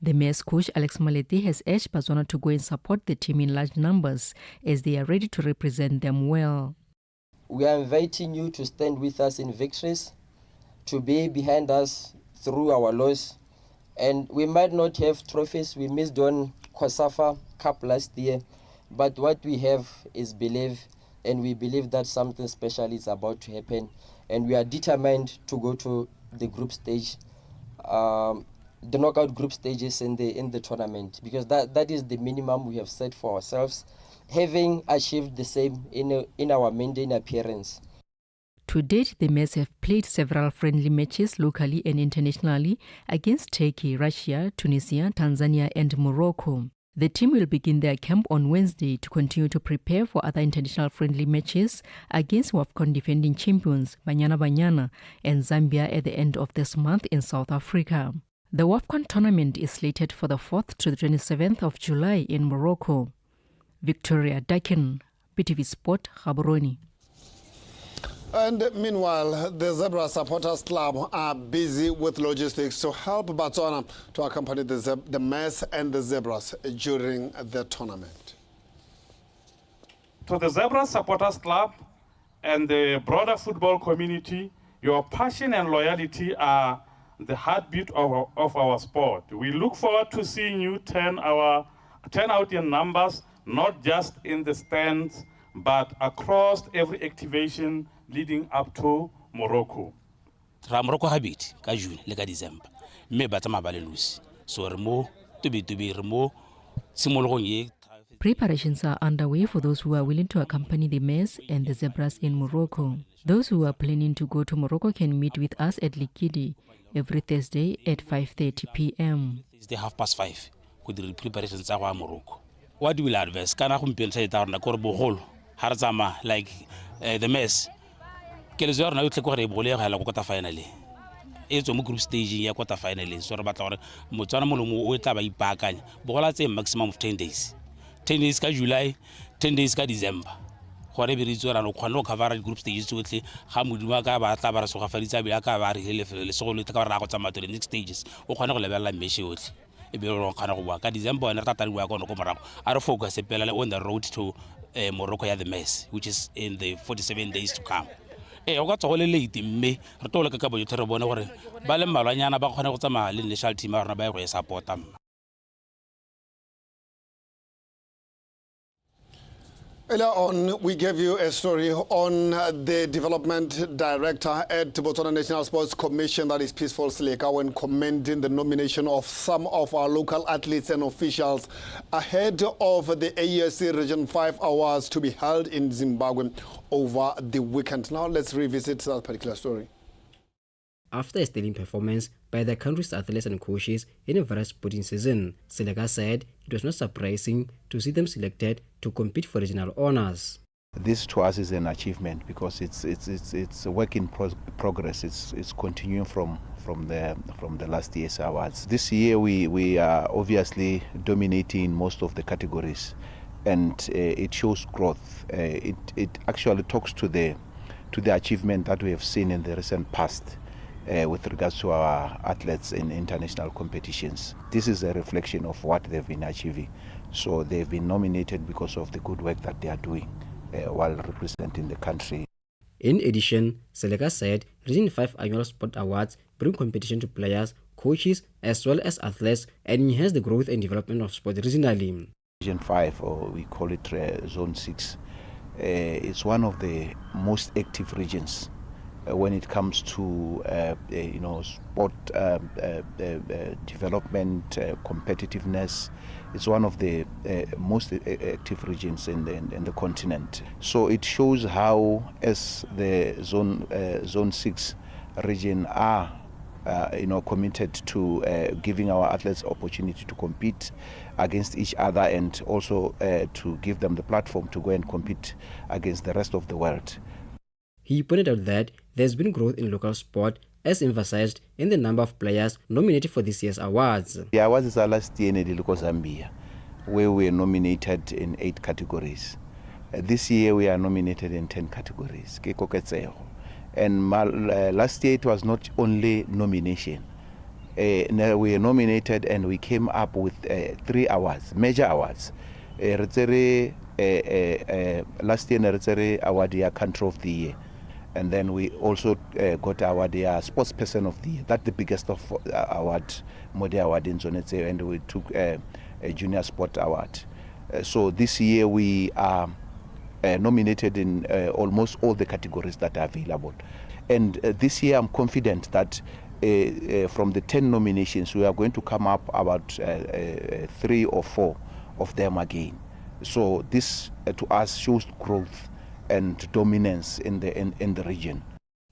The Maize coach Alex Malete has urged Botswana to go and support the team in large numbers as they are ready to represent them well. We are inviting you to stand with us in victories, to be behind us through our loss. And we might not have trophies. We missed on COSAFA Cup last year, but what we have is belief, and we believe that something special is about to happen, and we are determined to go to the group stage, the knockout group stages in the tournament, because that is the minimum we have set for ourselves, having achieved the same in our maiden appearance. To date, the Maize have played several friendly matches locally and internationally against Turkey, Russia, Tunisia, Tanzania and Morocco. The team will begin their camp on Wednesday to continue to prepare for other international friendly matches against WAFCON defending champions Banyana and Zambia at the end of this month in South Africa. The WAFCON tournament is slated for the 4th to the 27th of July in Morocco. Victoria Dakin, BTV Sport, Gaborone. And meanwhile, the Zebra Supporters Club are busy with logistics to help Botswana to accompany the Maize and the Zebras during the tournament. To the Zebra Supporters Club and the broader football community, your passion and loyalty are the heartbeat of our sport. We look forward to seeing you turn out in numbers, not just in the stands, but across every activation leading up to Morocco. Morocco habit ka June le ka December. Me ba tsama ba le lusi. So re mo to be re mo simologong ye. Preparations are underway for those who are willing to accompany the Maize and the Zebras in Morocco. Those who are planning to go to Morocco can meet with us at Likidi every Thursday at 5:30 p.m. Thursday 5:30 go dira preparations tsa go Morocco. What will advise kana go mpela tsa ta rona go re bogolo ha re tsama like the Maize ke le zona yo tle go re bogole ga la go quarter final e tswe mo group stage ya quarter final so re batla gore motswana molomo o tla ba ipakanya bogola tse maximum of 10 days. 10 days ka July, 10 days ka December. Gore be re tsora no khona go cover group stages tsotlhe ga modimo ka ba tla ba re soga faditsa be ka ba re le so le ka ra go tsama to the next stages o khona go lebella meshi yotlhe e be re khana go bua ka December ne rata tariwa go no go morago a re focus pela on the road to Morocco ya the Maize, which is in the 47 days to come. O ka tsogole late mme re tola ka bo yotlhe re bona gore ba le malwanyana ba khona go tsama le national team rona ba go e supporta. Earlier on, we gave you a story on the development director at Botswana National Sports Commission, that is Peaceful Seleka, when commending the nomination of some of our local athletes and officials ahead of the AESC Region 5 Awards to be held in Zimbabwe over the weekend. Now let's revisit that particular story. After a sterling performance by the country's athletes and coaches in a various sporting season, Seleka said it was not surprising to see them selected to compete for regional honors. This to us is an achievement because it's a work in progress. It's continuing from the last year's awards. This year we are obviously dominating most of the categories, and it shows growth. It actually talks to the achievement that we have seen in the recent past. With regards to our athletes in international competitions. This is a reflection of what they've been achieving. So they've been nominated because of the good work that they are doing while representing the country. In addition, Seleka said Region 5 Annual Sport Awards bring competition to players, coaches, as well as athletes, and enhance the growth and development of sport regionally. Region 5, or we call it Zone 6, is one of the most active regions when it comes to sport development, competitiveness. It's one of the most active regions in the continent. So it shows how, as the Zone 6 region are committed to giving our athletes opportunity to compete against each other, and also to give them the platform to go and compete against the rest of the world. He pointed out that there's been growth in local sport, as emphasized in the number of players nominated for this year's awards. The awards is last year in Zambia, where we were nominated in 8 categories. This year we are nominated in 10 categories. And last year it was not only nomination. We were nominated and we came up with 3 awards, major awards. Last year Neritere award Country of the Year. And then we also got award Sports Person of the Year. That's the biggest of award, Mode Award in Zonetse, and we took a Junior Sport Award. So this year we are nominated in almost all the categories that are available. And this year I'm confident that from the 10 nominations we are going to come up about 3 or 4 of them again. So this to us shows growth and dominance in the region.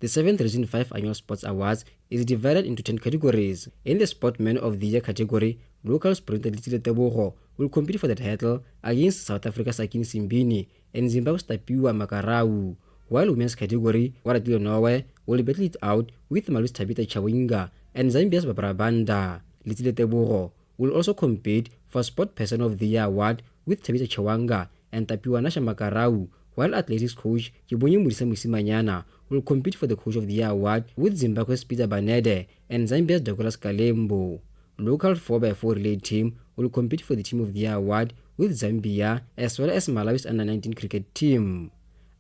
The 7th Region 5 Annual Sports Awards is divided into 10 categories. In the Sportman of the Year category, local sprinter Tebogo will compete for the title against South Africa's Akin Simbini and Zimbabwe's Tapiwa Makarau, while women's category, Waratilo Norway, will battle it out with Malu's Tabita Chawinga and Zambia's Barbara Banda. Little Tebogo will also compete for Sport Person of the Year award with Tabita Chawanga and Tapiwa Nasha Makarau, while athletics coach Kibonyi Murisa Musimanyana will compete for the Coach of the Year award with Zimbabwe's Peter Banede and Zambia's Douglas Kalembo. Local 4x4 relay team will compete for the Team of the Year award with Zambia, as well as Malawi's Under-19 cricket team.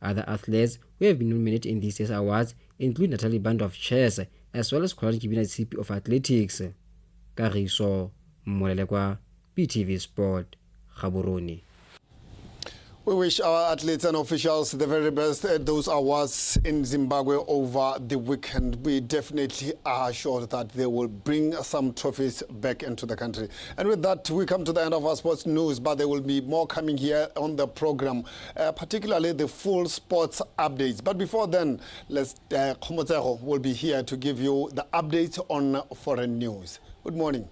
Other athletes who have been nominated in this year's awards include Natalie Band of chess, as well as Kolani Kibina CP of athletics. Kariso Molelekwa, BTV Sport, Gaborone. We wish our athletes and officials the very best at those awards in Zimbabwe over the weekend. We definitely are sure that they will bring some trophies back into the country. And with that, we come to the end of our sports news, but there will be more coming here on the program, particularly the full sports updates. But before then, Khomotseho will be here to give you the updates on foreign news. Good morning.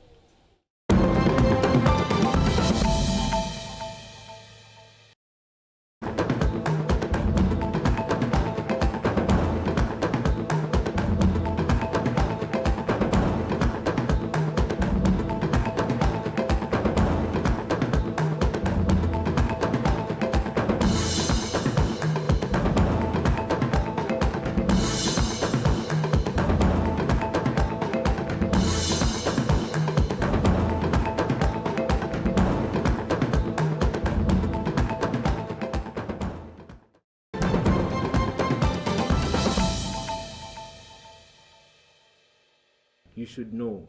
You should know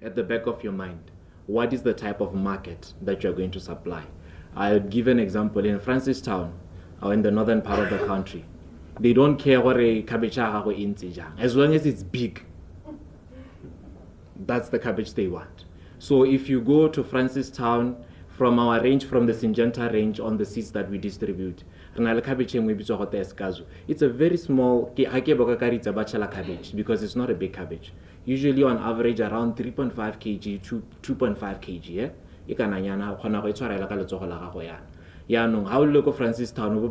at the back of your mind what is the type of market that you're going to supply. I would give an example. In Francistown, or in the northern part of the country. They don't care what a cabbage as long as it's big. That's the cabbage they want. So if you go to Francistown, from our range, from the Syngenta range on the seeds that we distribute, it's a very small cabbage because it's not a big cabbage. Usually on average around 3.5 kg to 2.5 kg. How look at Francistown,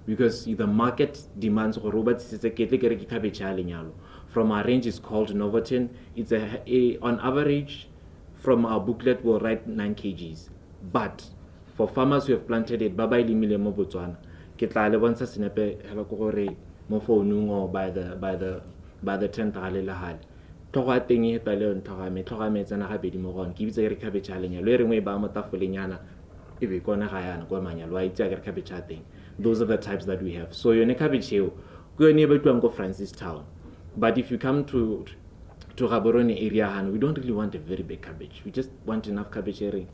because the market demands cabbage. From our range is called Novotin. It's on average, from our booklet we'll write 9 kgs. But for farmers who have planted it, Baba Ilimile mo Botswana, Ketla Lebansa Sinepe Helakore Mofonung or by the 10th Halilahal. Toga Tingi Talion Togame, Togamets and Habidi Moron, gives a cabbage alenia, learning way Bamata Foliana, if we gonna hire Guamania, right? Cabbage thing. Those are the types that we have. So you're in a cabbage hill, go neighbor to Uncle Francistown. But if you come to Gaborone area, and we don't really want a very big cabbage. We just want enough cabbage here.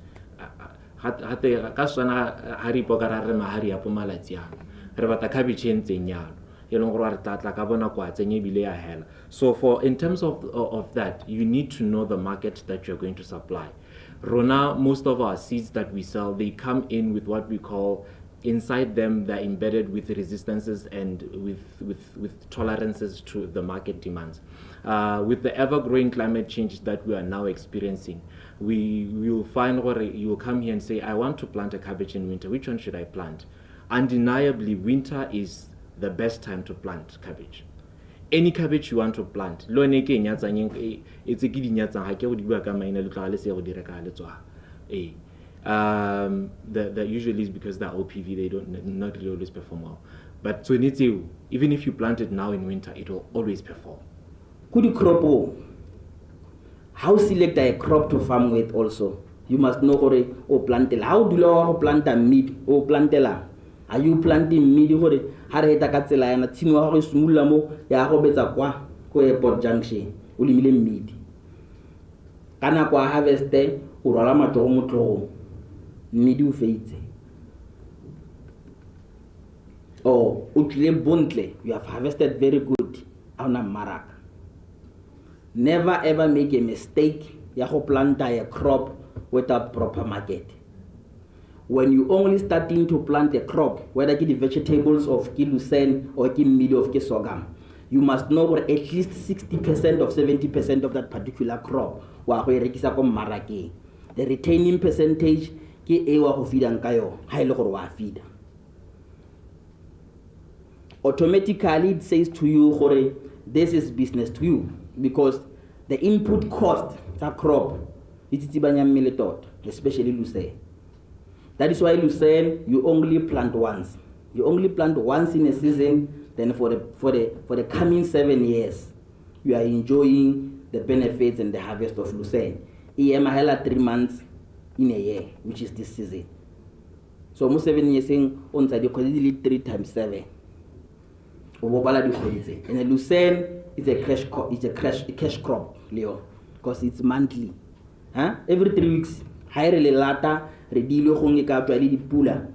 So in terms of that, you need to know the market that you're going to supply. Rona, most of our seeds that we sell, they come in with what we call, inside them they're embedded with resistances and with tolerances to the market demands. With the ever-growing climate change that we are now experiencing, we will find where you will come here and say, I want to plant a cabbage in winter. Which one should I plant? Undeniably, winter is the best time to plant cabbage. Any cabbage you want to plant. That usually is because they're OPV, they don't not really always perform well. But so even if you plant it now in winter, it will always perform. Could you crop? How select a crop to farm with also? You must know or plant. How do you plant a meat or plantella? Are you planting meat or hareta katsela and a timo smulamo ya hobeta kwa ko airport junction? Ulimile meat. Kana kwa harvest urala matoro midu feite. Oh, utle bontle, you have harvested very good. On a marak. Never ever make a mistake. Ya ho plant a crop without proper market. When you only starting to plant a crop, whether it is vegetables of kilusen or mid of sorghum, you must know what at least 60% or 70% of that particular crop wa marake. The retaining percentage ke ewa ho feed kayo ha ile gore wa feed. Automatically it says to you gore this is business to you because the input cost of crop is especially lucerne. That is why lucerne you only plant once. You only plant once in a season. Then for the coming 7 years, you are enjoying the benefits and the harvest of lucerne. EMA 3 months in a year, which is this season. So almost 7 years saying on side 3 times 7. And the lucerne is a cash crop, Leo, because it's monthly. Huh? Every 3 weeks, higher lata, redilio hongi ka twali di pula.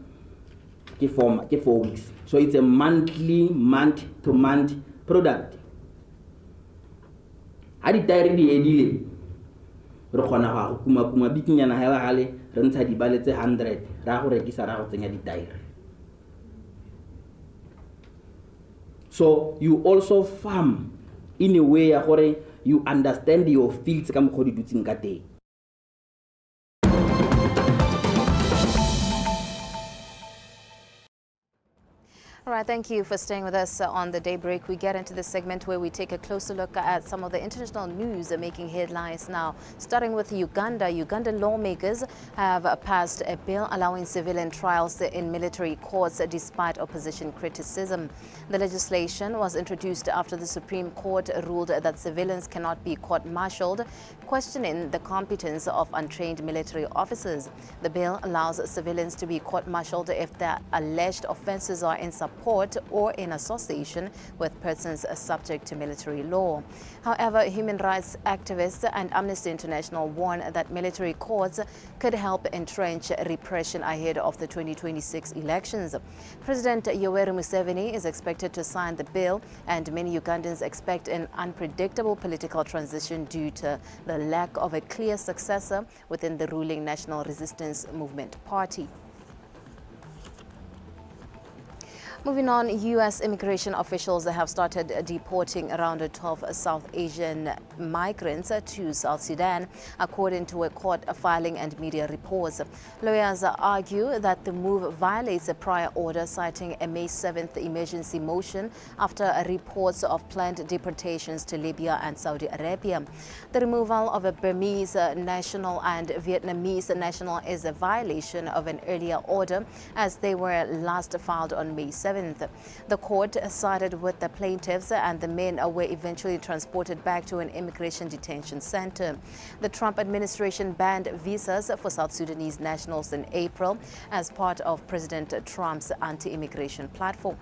Ke 4 weeks. So it's a month-to-month product. Adi tayri di edile. Re khona ga kuma bikinyana hela hale re ntsha di bale tse 100 ra go rekisa ra go tsenya di tayri. So you also farm in a way where you understand your fields ka mkhodi dutsing ka teng. All right, thank you for staying with us on the Daybreak. We get into this segment where we take a closer look at some of the international news making headlines now. Starting with Uganda. Ugandan lawmakers have passed a bill allowing civilian trials in military courts despite opposition criticism. The legislation was introduced after the Supreme Court ruled that civilians cannot be court-martialed, questioning the competence of untrained military officers. The bill allows civilians to be court-martialed if their alleged offenses are in support support or in association with persons subject to military law. However, human rights activists and Amnesty International warn that military courts could help entrench repression ahead of the 2026 elections. President Yoweri Museveni is expected to sign the bill, and many Ugandans expect an unpredictable political transition due to the lack of a clear successor within the ruling National Resistance Movement Party. Moving on, U.S. immigration officials have started deporting around 12 South Asian migrants to South Sudan, according to a court filing and media reports. Lawyers argue that the move violates a prior order, citing a May 7th emergency motion after reports of planned deportations to Libya and Saudi Arabia. The removal of a Burmese national and Vietnamese national is a violation of an earlier order, as they were last filed on May 7th. The court sided with the plaintiffs, and the men were eventually transported back to an immigration detention center. The Trump administration banned visas for South Sudanese nationals in April as part of President Trump's anti-immigration platform.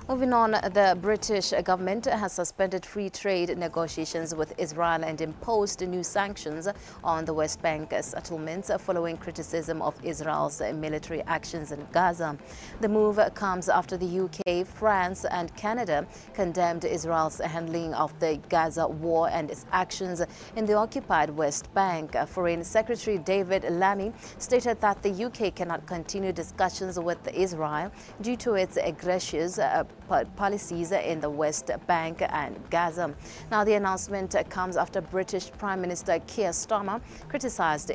Moving on, the British government has suspended free trade negotiations with Israel and imposed new sanctions on the West Bank settlements following criticism of Israel's military actions in Gaza. The move comes after the UK, France and Canada condemned Israel's handling of the Gaza war and its actions in the occupied West Bank. Foreign Secretary David Lammy stated that the UK cannot continue discussions with Israel due to its aggressive policies in the West Bank and Gaza. Now, the announcement comes after British Prime Minister Keir Starmer criticized